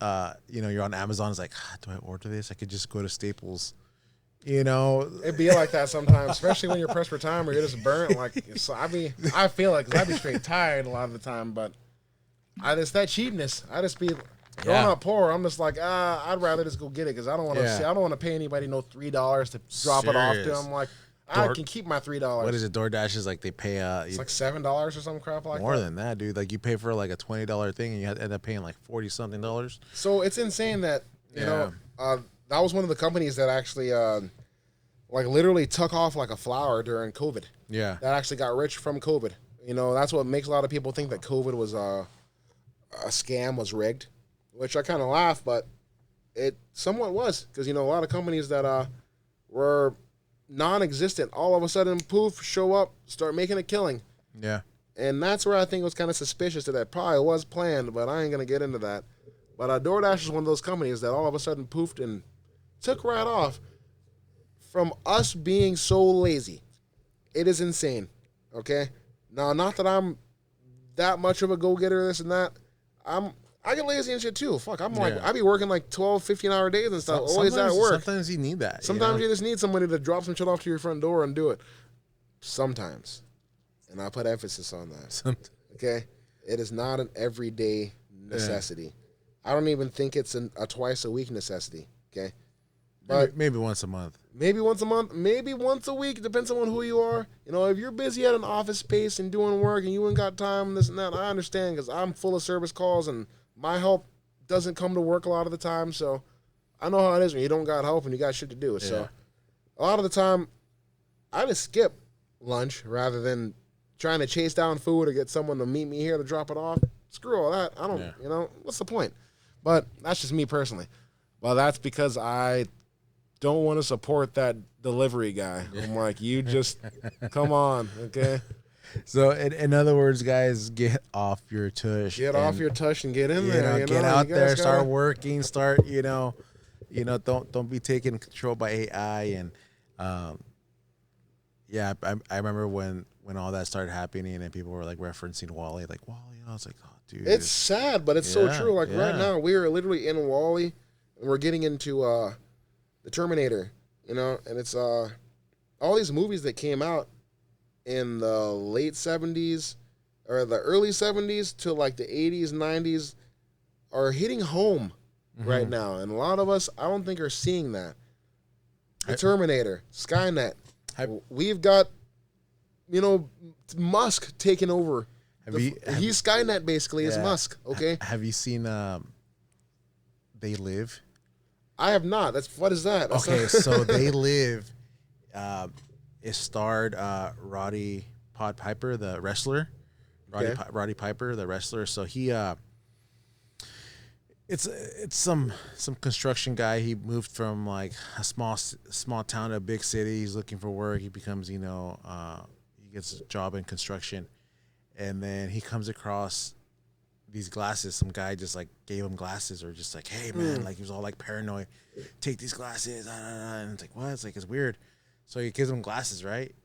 you're on Amazon. It's like, do I order this? I could just go to Staples. It'd be like that sometimes, especially when you're pressed for time or you're just burnt. Like, so I feel like, 'cause I be straight tired a lot of the time, but it's that cheapness. I just be growing up poor. I'm just like, I'd rather just go get it because I don't want to. I don't want to pay anybody no $3 to drop it off to them. Like, I can keep my $3. What is it? DoorDash is like they pay. It's like $7 or some crap like that. More than that, dude. Like you pay for like a $20 thing and you end up paying like $40-something. So it's insane that you know. That was one of the companies that actually, like, literally took off like a flower during COVID. Yeah. That actually got rich from COVID. That's what makes a lot of people think that COVID was a scam, was rigged, which I kind of laugh, but it somewhat was because, a lot of companies that were non-existent all of a sudden, poof, show up, start making a killing. Yeah. And that's where I think it was kind of suspicious that probably was planned, but I ain't going to get into that. But DoorDash is one of those companies that all of a sudden poofed and took right off from us being so lazy. It is insane, okay? Now, not that I'm that much of a go-getter, this and that. I get lazy and shit too. Fuck, I be working like 12, 15-hour days and stuff, always at work. Sometimes you need that. Sometimes you just need somebody to drop some shit off to your front door and do it. Sometimes. And I put emphasis on that. Okay? It is not an everyday necessity. Yeah. I don't even think it's a twice-a-week necessity, okay? But maybe once a month. Maybe once a month. Maybe once a week. Depends on who you are. If you're busy at an office space and doing work and you ain't got time, this and that, I understand because I'm full of service calls and my help doesn't come to work a lot of the time. So I know how it is when you don't got help and you got shit to do. Yeah. So a lot of the time, I just skip lunch rather than trying to chase down food or get someone to meet me here to drop it off. Screw all that. I don't, what's the point? But that's just me personally. Well, that's because I don't want to support that delivery guy. I'm like, you just come on, okay? So, in other words, guys, get off your tush. Get off your tush and get in there. Get out there, start working, start, don't be taken control by AI. And, I remember when all that started happening and people were like referencing Wall-E, like, Wall-E, I was like, oh, dude. It's sad, but it's so true. Like right now, we are literally in Wall-E and we're getting into the Terminator, and it's all these movies that came out in the late 70s or the early 70s to like the 80s, 90s are hitting home right now. And a lot of us, I don't think, are seeing that. The Terminator, Skynet. We've got, Musk taking over. He's Skynet basically, is Musk, okay? Have you seen They Live? I have not. What is that? So They Live. It starred Roddy Piper, the wrestler. Roddy Piper, the wrestler. So he, it's some construction guy. He moved from like a small town to a big city. He's looking for work. He becomes, he gets a job in construction, and then he comes across these glasses. Some guy just like gave him glasses, or just like, hey man, like he was all like paranoid. Take these glasses, and it's like, what? It's like, it's weird. So he gives him glasses, right?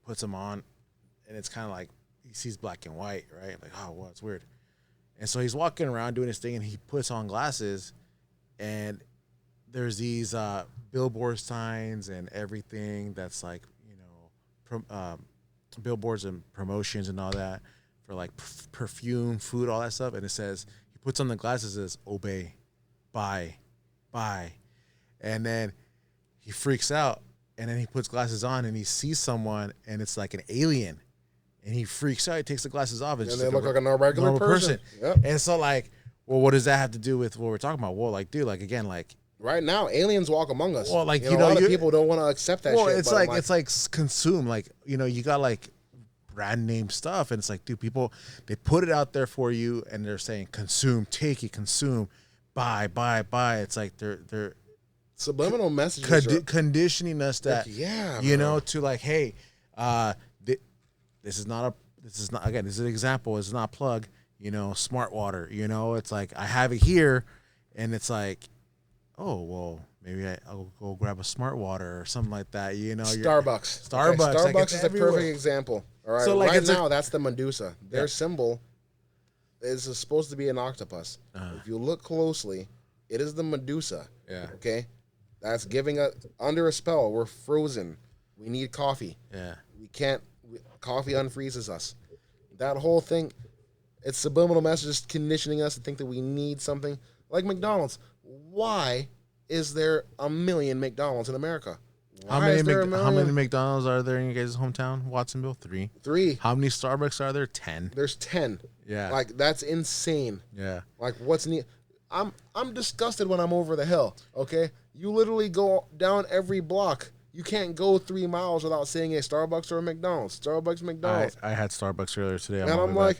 Puts them on, and it's kind of like he sees black and white, right? Like, oh, well, it's weird. And so he's walking around doing his thing, and he puts on glasses, and there's these billboard signs and everything that's like, billboards and promotions and all that for like perfume, food, all that stuff. And it says, he puts on the glasses, says, obey, buy, and then he freaks out, and then he puts glasses on, and he sees someone, and it's like an alien, and he freaks out. He takes the glasses off, and they look like a regular person. Yep. And so, like, well, what does that have to do with what we're talking about? Well, like, dude, like, again, like, right now, aliens walk among us. Well, like, a lot of people don't want to accept that. Well, shit, it's like consume. Like, you got like brand name stuff, and it's like, dude, people, they put it out there for you, and they're saying consume, take it, consume, buy. It's like they're subliminal messages conditioning us that, to like, hey, this is not again, this is an example, it's not a plug, smart water, it's like I have it here, and it's like, oh, well, maybe I'll go grab a smart water or something like that, Starbucks. Starbucks Like is a perfect example. All right, so like right now, that's the Medusa. Their symbol is supposed to be an octopus. If you look closely, it is the Medusa. Yeah. Okay? That's giving us under a spell. We're frozen. We need coffee. Yeah. Coffee unfreezes us. That whole thing, it's subliminal messages conditioning us to think that we need something. Like McDonald's. Why is there a million McDonald's in America? How many McDonald's are there in your guys' hometown, Watsonville? 3. 3. How many Starbucks are there? 10. There's 10. Yeah. Like, that's insane. Yeah. Like, what's neat? I'm disgusted when I'm over the hill, okay? You literally go down every block. You can't go 3 miles without seeing a Starbucks or a McDonald's. Starbucks, McDonald's. I had Starbucks earlier today. And I'm like,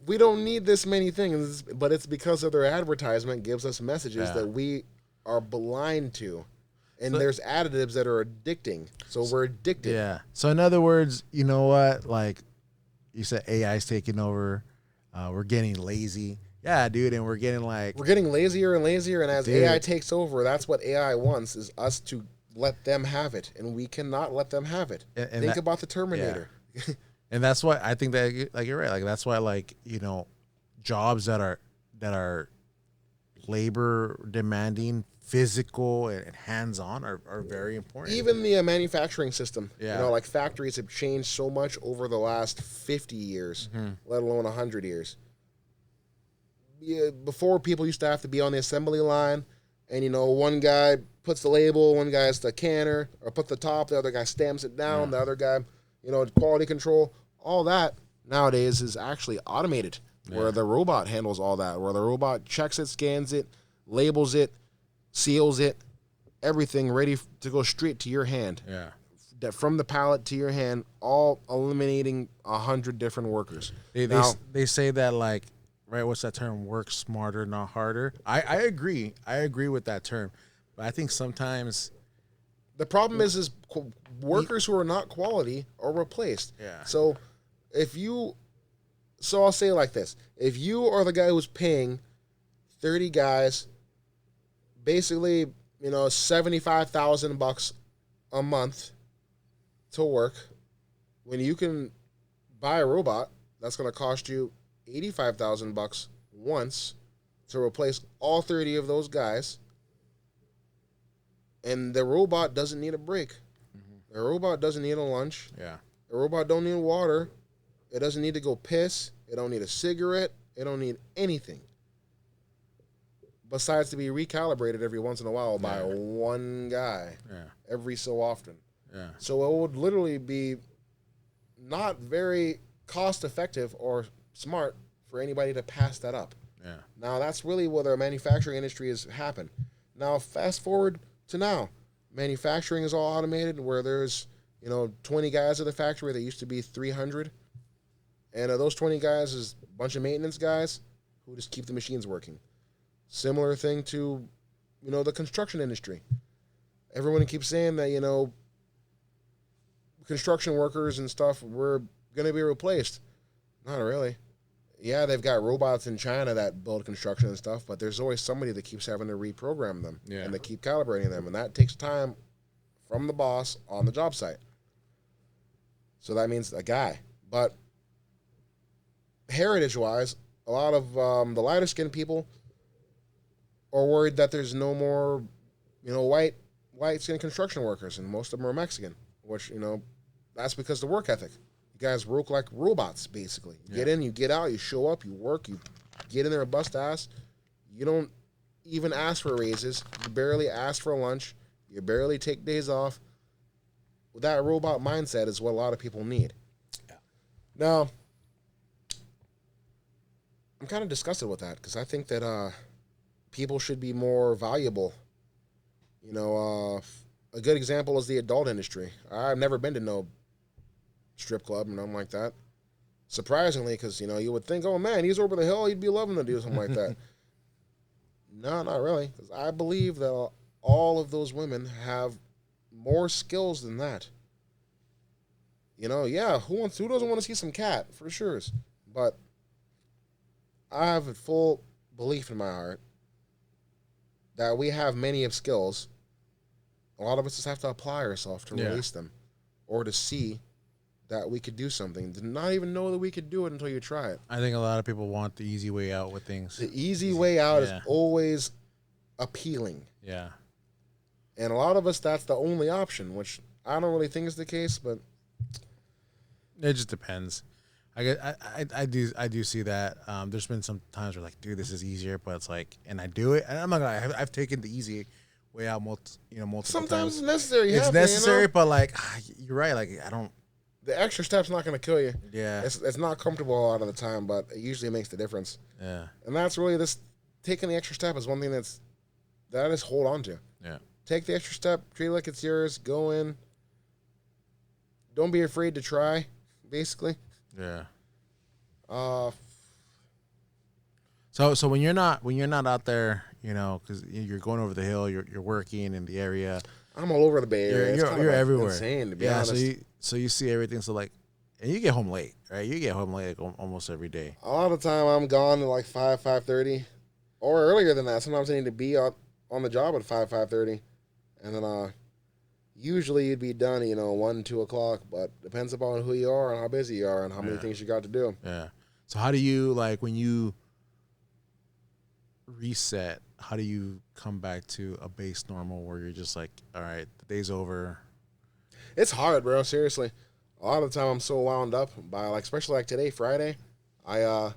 we don't need this many things, but it's because of their advertisement gives us messages that we are blind to. And there's additives that are addicting. So we're addicted. Yeah. So in other words, you know what? Like you said, AI's taking over. We're getting lazy. Yeah, dude. And we're getting lazier and lazier. And as AI takes over, that's what AI wants, is us to let them have it. And we cannot let them have it. And think about the Terminator. Yeah. And that's why I think that, like, you're right. Like, that's why, like, jobs that are labor demanding, physical and hands-on are very important. Even the manufacturing system, like factories have changed so much over the last 50 years, let alone 100 years. Yeah, before, people used to have to be on the assembly line, and one guy puts the label, one guy's the canner, or put the top, the other guy stamps it down, the other guy, quality control. All that nowadays is actually automated, where the robot handles all that, where the robot checks it, scans it, labels it, seals it, everything ready to go straight to your hand. Yeah. From the pallet to your hand, all eliminating 100 different workers. They say that, like, right, what's that term? Work smarter, not harder. I agree. I agree with that term. But I think sometimes the problem is workers who are not quality are replaced. Yeah. So I'll say it like this. If you are the guy who's paying 30 guys basically, $75,000 a month to work, when you can buy a robot that's going to cost you $85,000 once to replace all 30 of those guys, and the robot doesn't need a break. The robot doesn't need a lunch. Yeah. The robot don't need water. It doesn't need to go piss. It don't need a cigarette. It don't need anything besides to be recalibrated every once in a while by one guy every so often. Yeah. So it would literally be not very cost effective or smart for anybody to pass that up. Yeah. Now, that's really where the manufacturing industry has happened. Now, fast forward to now. Manufacturing is all automated, where there's, 20 guys at the factory that used to be 300. And those 20 guys is a bunch of maintenance guys who just keep the machines working. Similar thing to, the construction industry. Everyone keeps saying that, construction workers and stuff were going to be replaced. Not really. Yeah, they've got robots in China that build construction and stuff, but there's always somebody that keeps having to reprogram them and they keep calibrating them, and that takes time from the boss on the job site. So that means a guy. But heritage-wise, a lot of the lighter-skinned people are worried that there's no more, white-skinned construction workers, and most of them are Mexican, which, that's because of the work ethic. You guys work like robots, basically. You get in, you get out, you show up, you work, you get in there and bust ass, You don't even ask for raises. You barely ask for lunch. You barely take days off. That robot mindset is what a lot of people need. Yeah. Now, I'm kind of disgusted with that because I think that people should be more valuable. You know, a good example is the adult industry. I've never been to no strip club or nothing like that. Surprisingly, because, you know, you would think, oh, man, he's over the hill. He'd be loving to do something like that. No, not really. Because I believe that all of those women have more skills than that. You know, yeah, who doesn't want to see some cat, for sure. But I have a full belief in my heart that we have many of skills. A lot of us just have to apply ourselves to release them or to see that we could do something. To not even know that we could do it until you try it. I think a lot of people want the easy way out with things. The easy way out is always appealing. Yeah. And a lot of us, that's the only option, which I don't really think is the case, but it just depends. I do see that. There's been some times where like, dude, this is easier, but it's like, and I do it, and I'm not gonna. I've taken the easy way out multiple sometimes times. it's necessary. It's necessary, but like, you're right. Like, I don't. The extra step's not gonna kill you. Yeah. It's not comfortable a lot of the time, but it usually makes the difference. Yeah. And that's really taking the extra step is one thing that is hold on to. Yeah. Take the extra step, treat it like it's yours, go in. Don't be afraid to try, basically. Yeah. So when you're not out there, you know, because you're going over the hill, you're working in the area. I'm all over the Bay Area. You're everywhere. Insane, to be honest. So you see everything. So like, and you get home late, right? You get home late like almost every day. A lot of the time I'm gone at like 5:30, or earlier than that. Sometimes I need to be on the job at 5:30, and then usually you'd be done, you know, 1, 2 o'clock. But depends upon who you are and how busy you are and how many things you got to do. Yeah. So how do you, like, when you reset, how do you come back to a base normal where you're just like, all right, the day's over? It's hard, bro. Seriously. A lot of the time I'm so wound up by, like, especially like today, Friday, I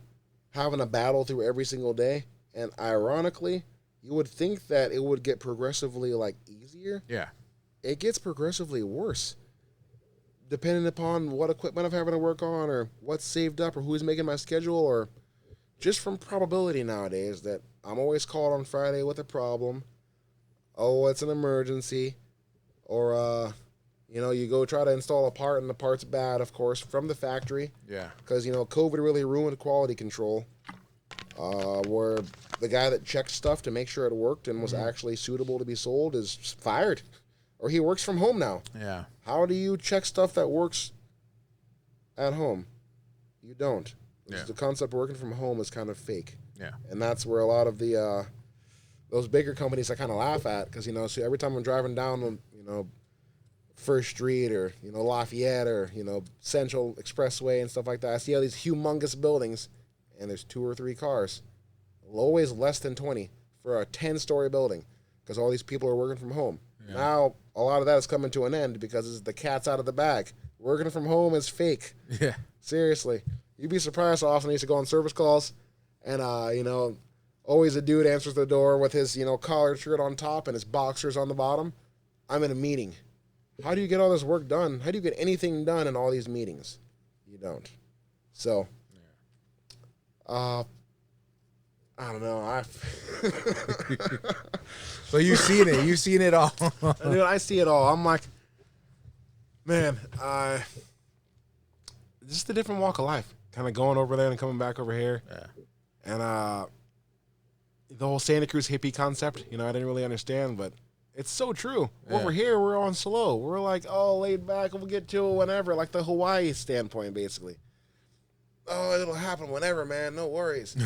having a battle through every single day. And ironically, you would think that it would get progressively, like, easier. Yeah. It gets progressively worse. Depending upon what equipment I'm having to work on or what's saved up or who's making my schedule or just from probability nowadays that I'm always called on Friday with a problem. Oh, it's an emergency. Or, you know, you go try to install a part and the part's bad, of course, from the factory. Yeah. Because, you know, COVID really ruined quality control. Where the guy that checked stuff to make sure it worked and was actually suitable to be sold is fired. Or he works from home now. Yeah. How do you check stuff that works at home? You don't. Yeah. The concept of working from home is kind of fake. Yeah. And that's where a lot of the those bigger companies I kind of laugh at because, you know, so every time I'm driving down, you know, First Street or, you know, Lafayette or, you know, Central Expressway and stuff like that, I see all these humongous buildings and there's 2 or 3 cars. Always less than 20 for a 10-story building because all these people are working from home. Yeah. Now, a lot of that is coming to an end because the cat's out of the bag. Working from home is fake. Yeah. Seriously. You'd be surprised how often I used to go on service calls and, you know, always a dude answers the door with his, you know, collared shirt on top and his boxers on the bottom. I'm in a meeting. How do you get all this work done? How do you get anything done in all these meetings? You don't. So, I don't know. So you've seen it. You've seen it all. Dude, I see it all. I'm like, man, just a different walk of life. Kind of going over there and coming back over here. Yeah. And the whole Santa Cruz hippie concept, you know, I didn't really understand, but it's so true. Yeah. Over here, we're on slow. We're like, oh, laid back. We'll get to it whenever. Like the Hawaii standpoint, basically. Oh, it'll happen whenever, man. No worries.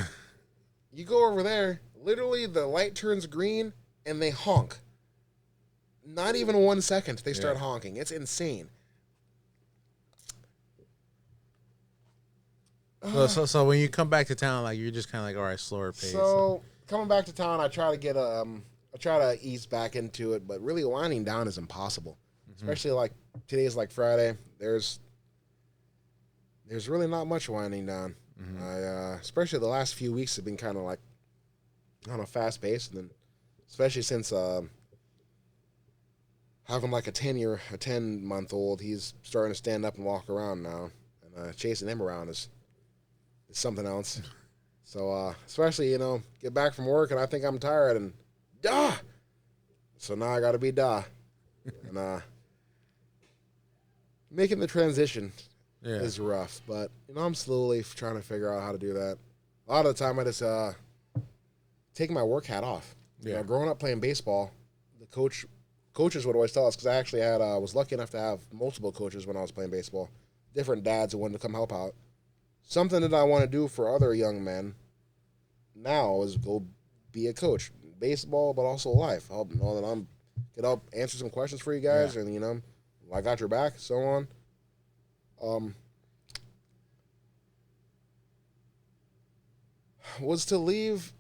You go over there, literally the light turns green and they honk. Not even 1 second they start honking. It's insane. So when you come back to town, like, you're just kind of like, all right, slower pace. So coming back to town, I try to get I try to ease back into it, but really winding down is impossible. Mm-hmm. Especially like today's like Friday. There's really not much winding down. Mm-hmm. Especially the last few weeks have been kind of like on a fast pace, and then especially since having like a 10-month-old, he's starting to stand up and walk around now, and chasing him around is something else. So especially get back from work and I think I'm tired and so now I got to be and making the transition is rough, but I'm slowly trying to figure out how to do that. A lot of the time I just take my work hat off. Growing up playing baseball, the coaches would always tell us, because I actually was lucky enough to have multiple coaches when I was playing baseball, different dads who wanted to come help out. Something that I want to do for other young men now is go be a coach, baseball, but also life. I'll know that I'm can help answer some questions for you guys, and I got your back, so on. Was to leave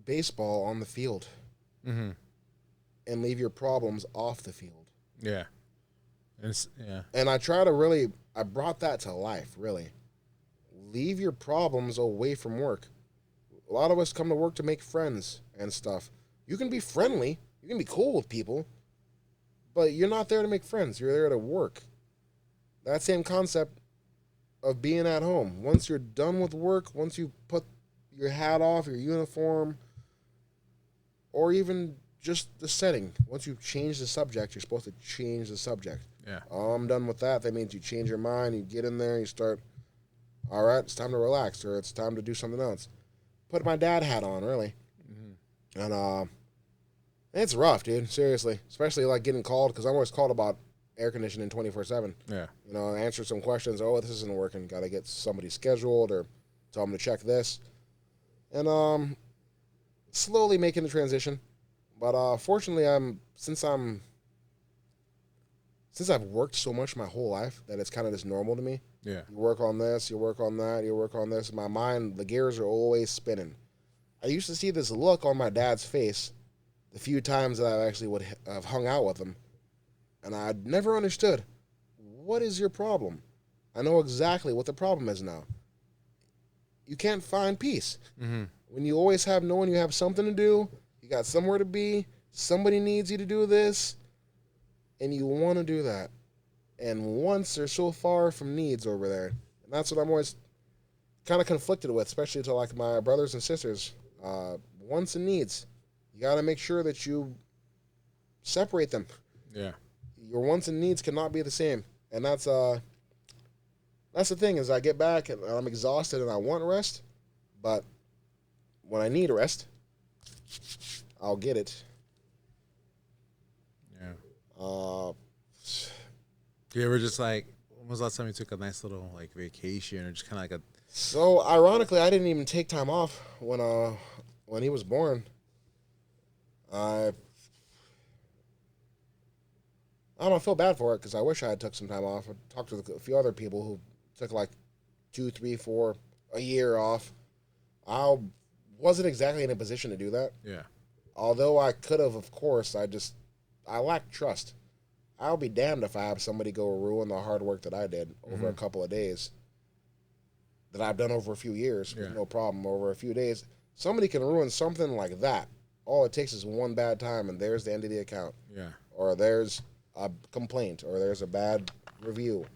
baseball on the field and leave your problems off the field. Yeah. And I brought that to life, really. Leave your problems away from work. A lot of us come to work to make friends and stuff. You can be friendly. You can be cool with people. But you're not there to make friends. You're there to work. That same concept of being at home. Once you're done with work, once you put your hat off, your uniform, or even just the setting. Once you change the subject, you're supposed to change the subject. Yeah. I'm done with that. That means you change your mind, you get in there, you start, all right, it's time to relax, or it's time to do something else. Put my dad hat on, really. And it's rough, dude, seriously. Especially like getting called, because I'm always called about air conditioning 24/7. Yeah. Answer some questions. Oh, this isn't working. Got to get somebody scheduled, or tell them to check this. And slowly making the transition. But fortunately, since I've worked so much my whole life that it's kind of just normal to me. Yeah. You work on this, you work on that, you work on this. My mind, the gears are always spinning. I used to see this look on my dad's face the few times that I actually would have hung out with him, and I'd never understood, what is your problem? I know exactly what the problem is now. You can't find peace. When you always have knowing you have something to do, you got somewhere to be, somebody needs you to do this, and you want to do that. And wants are so far from needs over there. And that's what I'm always kind of conflicted with, especially to like my brothers and sisters. Wants and needs. You got to make sure that you separate them. Yeah. Your wants and needs cannot be the same. And that's the thing, is I get back and I'm exhausted and I want rest, but when I need rest, I'll get it. Yeah. Do you ever just like, when was the last time you took a nice little like vacation, or just kind of like a? So ironically, I didn't even take time off when he was born. I don't feel bad for it, because I wish I had took some time off. I talked to a few other people who took like 2, 3, 4 a year off. I wasn't exactly in a position to do that. Yeah. Although I could have, of course, I lack trust. I'll be damned if I have somebody go ruin the hard work that I did over a couple of days, that I've done over a few years with no problem over a few days. Somebody can ruin something like that. All it takes is one bad time, and there's the end of the account. Yeah. Or there's a complaint, or there's a bad review.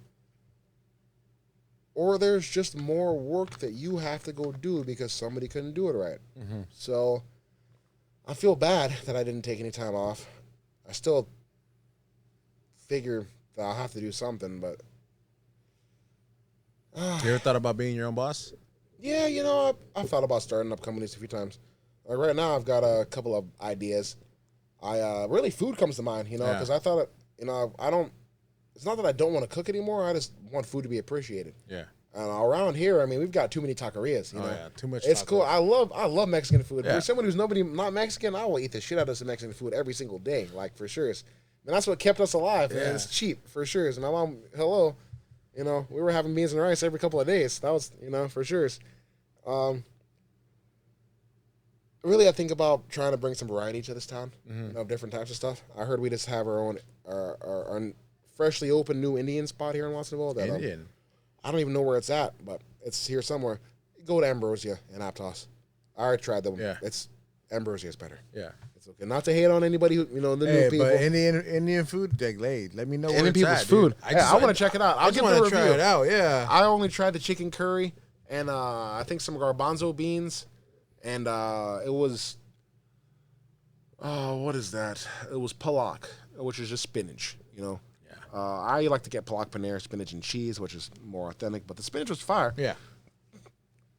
Or there's just more work that you have to go do because somebody couldn't do it right. So I feel bad that I didn't take any time off. I still figure that I'll have to do something, but you ever thought about being your own boss? Yeah, I've thought about starting up companies a few times. Like right now, I've got a couple of ideas. Really, food comes to mind, because I thought, I don't. It's not that I don't want to cook anymore. I just want food to be appreciated. Yeah. And around here, I mean, we've got too many taquerias. Too much. It's cool. I love Mexican food. Yeah. For someone who's not Mexican, I will eat the shit out of some Mexican food every single day, like for sure. And that's what kept us alive. Yeah. And it's cheap for sure. And my mom, hello, we were having beans and rice every couple of days. That was, for sure. Really, I think about trying to bring some variety to this town, of different types of stuff. I heard we just have our own, our freshly opened new Indian spot here in Watsonville. That, Indian? I don't even know where it's at, but it's here somewhere. Go to Ambrosia in Aptos. I already tried them. Yeah. Ambrosia is better. Yeah. It's okay. Not to hate on anybody who, the new people. But Indian food, let me know where Indian it's people's at, food. Dude. I want to check it out. I just want to try it out. Yeah. I only tried the chicken curry and I think some garbanzo beans, and it was what is that? It was palak, which is just spinach. Yeah. I like to get palak paneer, spinach and cheese, which is more authentic. But the spinach was fire. Yeah.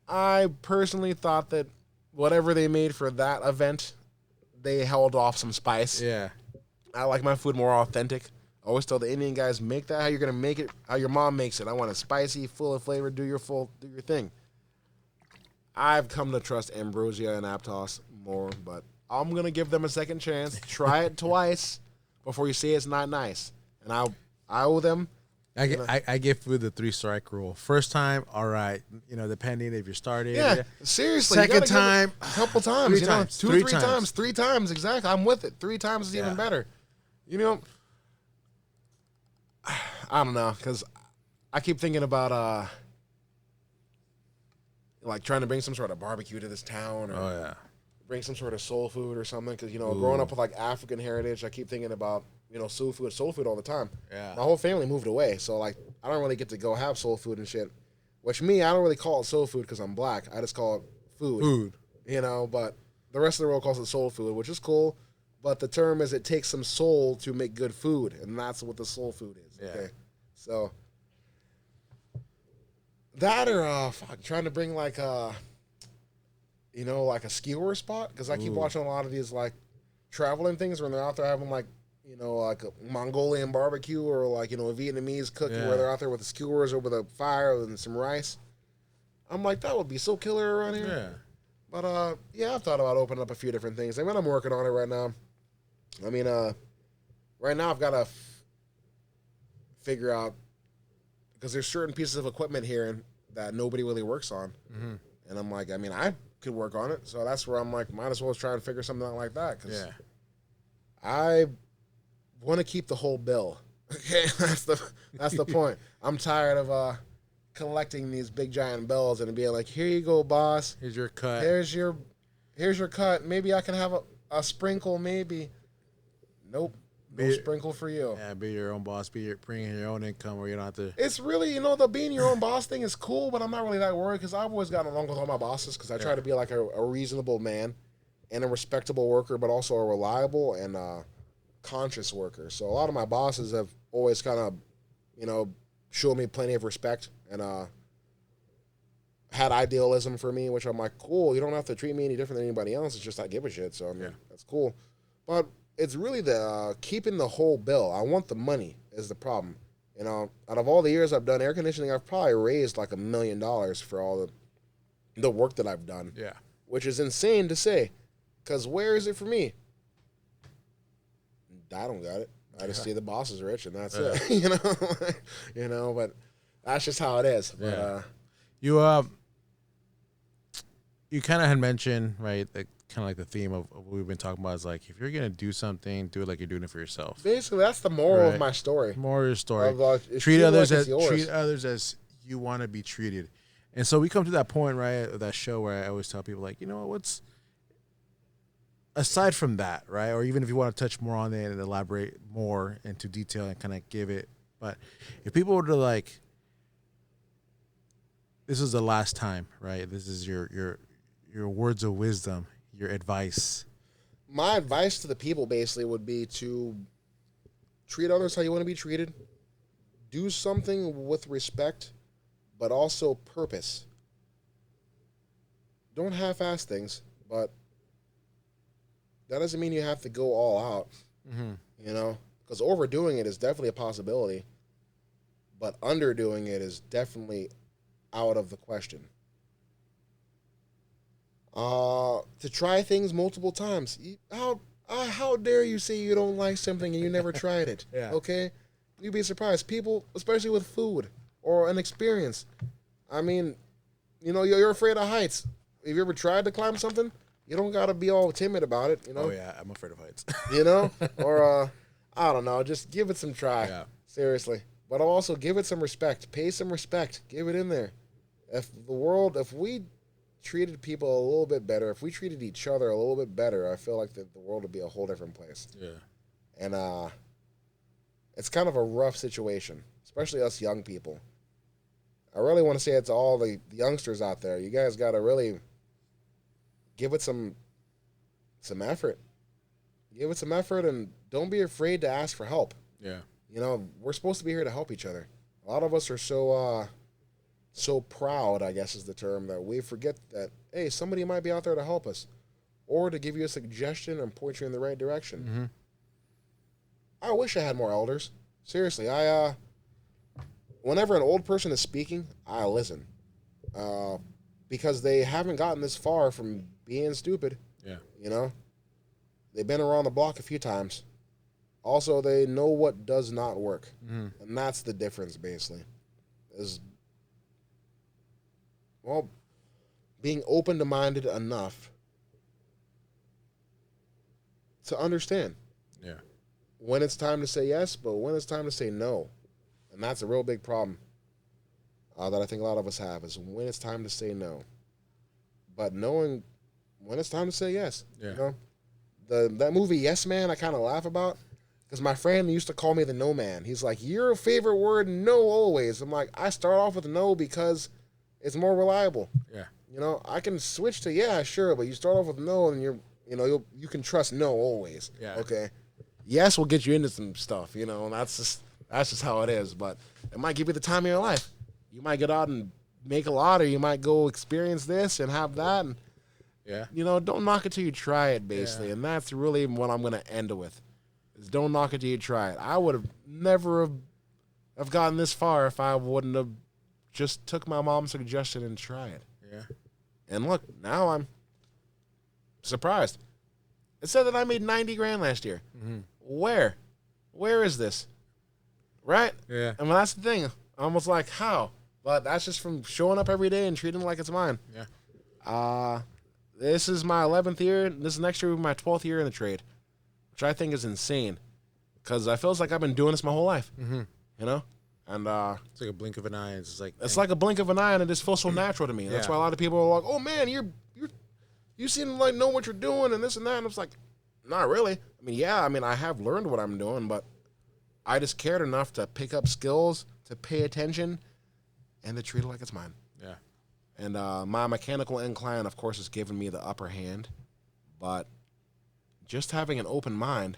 I personally thought that whatever they made for that event, they held off some spice. Yeah. I like my food more authentic. I always tell the Indian guys, make that how you're gonna make it, how your mom makes it. I want it spicy, full of flavor. Do your thing. I've come to trust Ambrosia and Aptos more, but I'm gonna give them a second chance. Try it twice before you say it's not nice, and I owe them. I give food the 3-strike rule. First time, all right. Depending if you're starting. Yeah, seriously. Second time, a couple times. 3 times. 2 or 3 times. 3 times, exactly. I'm with it. 3 times is even better. I don't know, because I keep thinking about like trying to bring some sort of barbecue to this town, or bring some sort of soul food or something. Because growing up with like African heritage, I keep thinking about soul food all the time. Yeah. My whole family moved away, so like I don't really get to go have soul food and shit. Which I don't really call it soul food because I'm black. I just call it food. But the rest of the world calls it soul food, which is cool. But the term is it takes some soul to make good food, and that's what the soul food is. Yeah. Okay. So that or trying to bring like like a skewer spot, because I keep watching a lot of these like traveling things when they're out there having like like a Mongolian barbecue or like a Vietnamese cooking where they're out there with the skewers over the fire and some rice. I'm like, that would be so killer around here. Yeah. But I've thought about opening up a few different things. I'm working on it right now. Right now I've got to figure out, because there's certain pieces of equipment here that nobody really works on. Mm-hmm. And I'm like, I could work on it. So that's where I'm like, might as well try and figure something out like that. Cause I want to keep the whole bill. Okay, that's the point. I'm tired of collecting these big giant bills and being like, here you go, boss. Here's your cut. Here's your cut. Maybe I can have a sprinkle. Maybe. Nope. No sprinkle for you. Yeah, be your own boss. Bring in your own income, where you don't have to. It's really, the being your own boss thing is cool, but I'm not really that worried because I've always gotten along with all my bosses because I try to be like a reasonable man and a respectable worker, but also a reliable and conscious worker. So a lot of my bosses have always kind of, shown me plenty of respect and had idealism for me, which I'm like, cool. You don't have to treat me any different than anybody else. It's just I give a shit. So that's cool. But it's really the keeping the whole bill. I want the money is the problem. Out of all the years I've done air conditioning, I've probably raised like $1 million for all the work that I've done. Yeah. Which is insane to say, because where is it for me? I don't got it. I just see the boss is rich and that's it. But that's just how it is. Yeah. But, you kind of had mentioned, right, kind of like the theme of what we've been talking about is like, if you're going to do something, do it like you're doing it for yourself. Basically, that's the moral of my story. Moral of your story. Treat others as you want to be treated. And so we come to that point, right, of that show where I always tell people, like, what's aside from that, right, or even if you want to touch more on it and elaborate more into detail and kind of give it, but if people were to like, this is the last time, right, this is your words of wisdom, your advice. My advice to the people basically would be to treat others how you want to be treated, do something with respect, but also purpose. Don't half-ass things, but that doesn't mean you have to go all out, because overdoing it is definitely a possibility, but underdoing it is definitely out of the question. To try things multiple times. How dare you say you don't like something and you never tried it? Yeah. Okay? You'd be surprised. People, especially with food or an experience. You're afraid of heights. Have you ever tried to climb something? You don't got to be all timid about it, Oh, yeah, I'm afraid of heights. Or, I don't know, just give it some try. Yeah. Seriously. But also give it some respect. Pay some respect. Give it in there. If we treated people a little bit better, if we treated each other a little bit better, I feel like the world would be a whole different place. Yeah. And it's kind of a rough situation, especially us young people. I really want to say it to all the youngsters out there. You guys got to really give it some effort. Give it some effort, and don't be afraid to ask for help. Yeah. You know, we're supposed to be here to help each other. A lot of us are so proud, I guess is the term, that we forget that, hey, somebody might be out there to help us or to give you a suggestion and point you in the right direction. Mm-hmm. I wish I had more elders. Seriously, whenever an old person is speaking, I listen. Because they haven't gotten this far from being stupid. Yeah. You know? They've been around the block a few times. Also, they know what does not work. Mm-hmm. And that's the difference, basically. Well, being open-minded enough to understand. Yeah. When it's time to say yes, but when it's time to say no. And that's a real big problem that I think a lot of us have, is when it's time to say no. But knowing when it's time to say yes. Yeah. You know? That movie Yes Man, I kind of laugh about, because my friend used to call me the no man. He's like, your favorite word, no always. I'm like, I start off with no because it's more reliable. Yeah. You know, I can switch to yeah, sure, but you start off with no, and you can trust no always. Yeah. Okay. Yes will get you into some stuff, you know, and that's just how it is. But it might give you the time of your life. You might get out and make a lot, or you might go experience this and have that. And, Yeah. you know, don't knock it till you try it, basically. Yeah. And that's really what I'm going to end with, is don't knock it till you try it. I would have never have gotten this far if I wouldn't have just took my mom's suggestion and tried it. Yeah. And look, now I'm surprised. It said that I made 90 grand last year. Mm-hmm. Where is this? Right? Yeah. I mean, that's the thing. I almost like, how? But that's just from showing up every day and treating it like it's mine. Yeah. This is my 11th year. This next year will be my 12th year in the trade, which I think is insane, because I feels like I've been doing this my whole life. Mm-hmm. You know? And It's like a blink of an eye. It's like a blink of an eye, and it just feels so natural to me. That's why a lot of people are like, "Oh man, you seem to like know what you're doing and this and that." And it's like, not really. I mean, yeah, I have learned what I'm doing, but I just cared enough to pick up skills, to pay attention, and to treat it like it's mine. Yeah. And my mechanical incline, of course, has given me the upper hand, but just having an open mind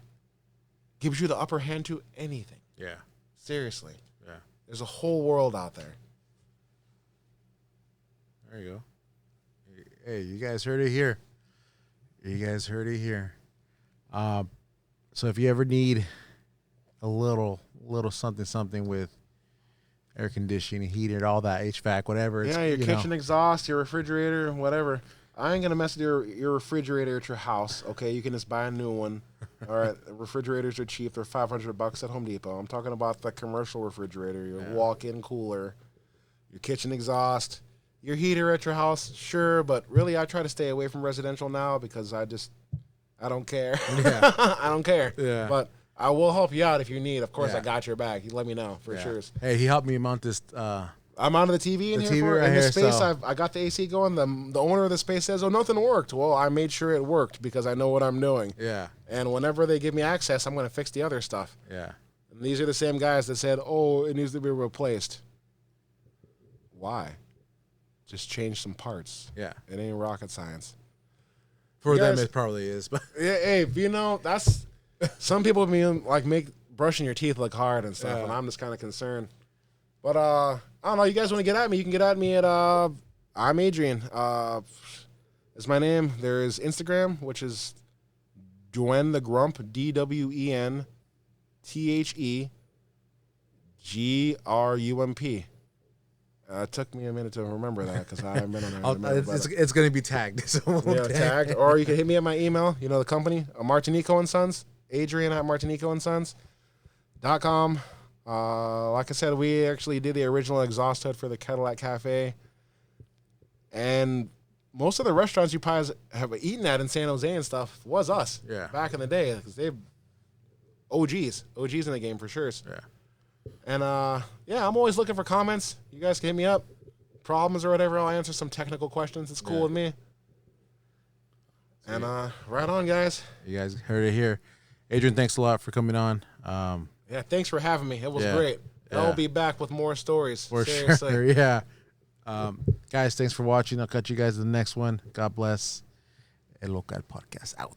gives you the upper hand to anything. Yeah. Seriously. Yeah. There's a whole world out there. There you go. Hey, you guys heard it here. So if you ever need a little something with air conditioning, heating, all that, HVAC, whatever. Yeah, your kitchen exhaust, your refrigerator, whatever. I ain't gonna mess with your refrigerator at your house. Okay, you can just buy a new one. All right, refrigerators are cheap. They're $500 at Home Depot. I'm talking about the commercial refrigerator, your walk-in cooler, your kitchen exhaust, your heater at your house. Sure, but really, I try to stay away from residential now because I don't care. Yeah. I don't care. Yeah. But I will help you out if you need. Of course, Yeah. I got your back. You let me know for sure. Hey, he helped me mount this. I'm on the TV in The here. TV right In the here, space, so- I got the AC going. The owner of the space says, "Oh, nothing worked." Well, I made sure it worked because I know what I'm doing. Yeah. And whenever they give me access, I'm going to fix the other stuff. Yeah. And these are the same guys that said, "Oh, it needs to be replaced." Why? Just change some parts. Yeah. It ain't rocket science. For You them, guys- it probably is. But Yeah, hey, you know, that's some people mean like make brushing your teeth look hard and stuff, Yeah. and I'm just kind of concerned. But I don't know. You guys want to get at me? You can get at me at I'm Adrian. Is my name. There is Instagram, which is Dwen the Grump, DwenTheGrump. It took me a minute to remember that because I haven't been on there. in a minute, but- it's going to be tagged. So we'll yeah, tagged. Or you can hit me at my email. You know the company, Martinico and Sons. Adrian at MartinicoandSons.com. Like I said, we actually did the original exhaust hood for the Cadillac Cafe. And most of the restaurants you probably have eaten at in San Jose and stuff was us. Yeah. Back in the day, because they've OGs in the game for sure. Yeah. And yeah, I'm always looking for comments. You guys can hit me up. problems or whatever, I'll answer some technical questions. It's cool with me. And right on, guys. You guys heard it here. Adrian, thanks a lot for coming on. Yeah, thanks for having me. It was great. Yeah. I'll be back with more stories. For Seriously. sure, yeah. Guys, thanks for watching. I'll catch you guys in the next one. God bless. El Local Podcast out.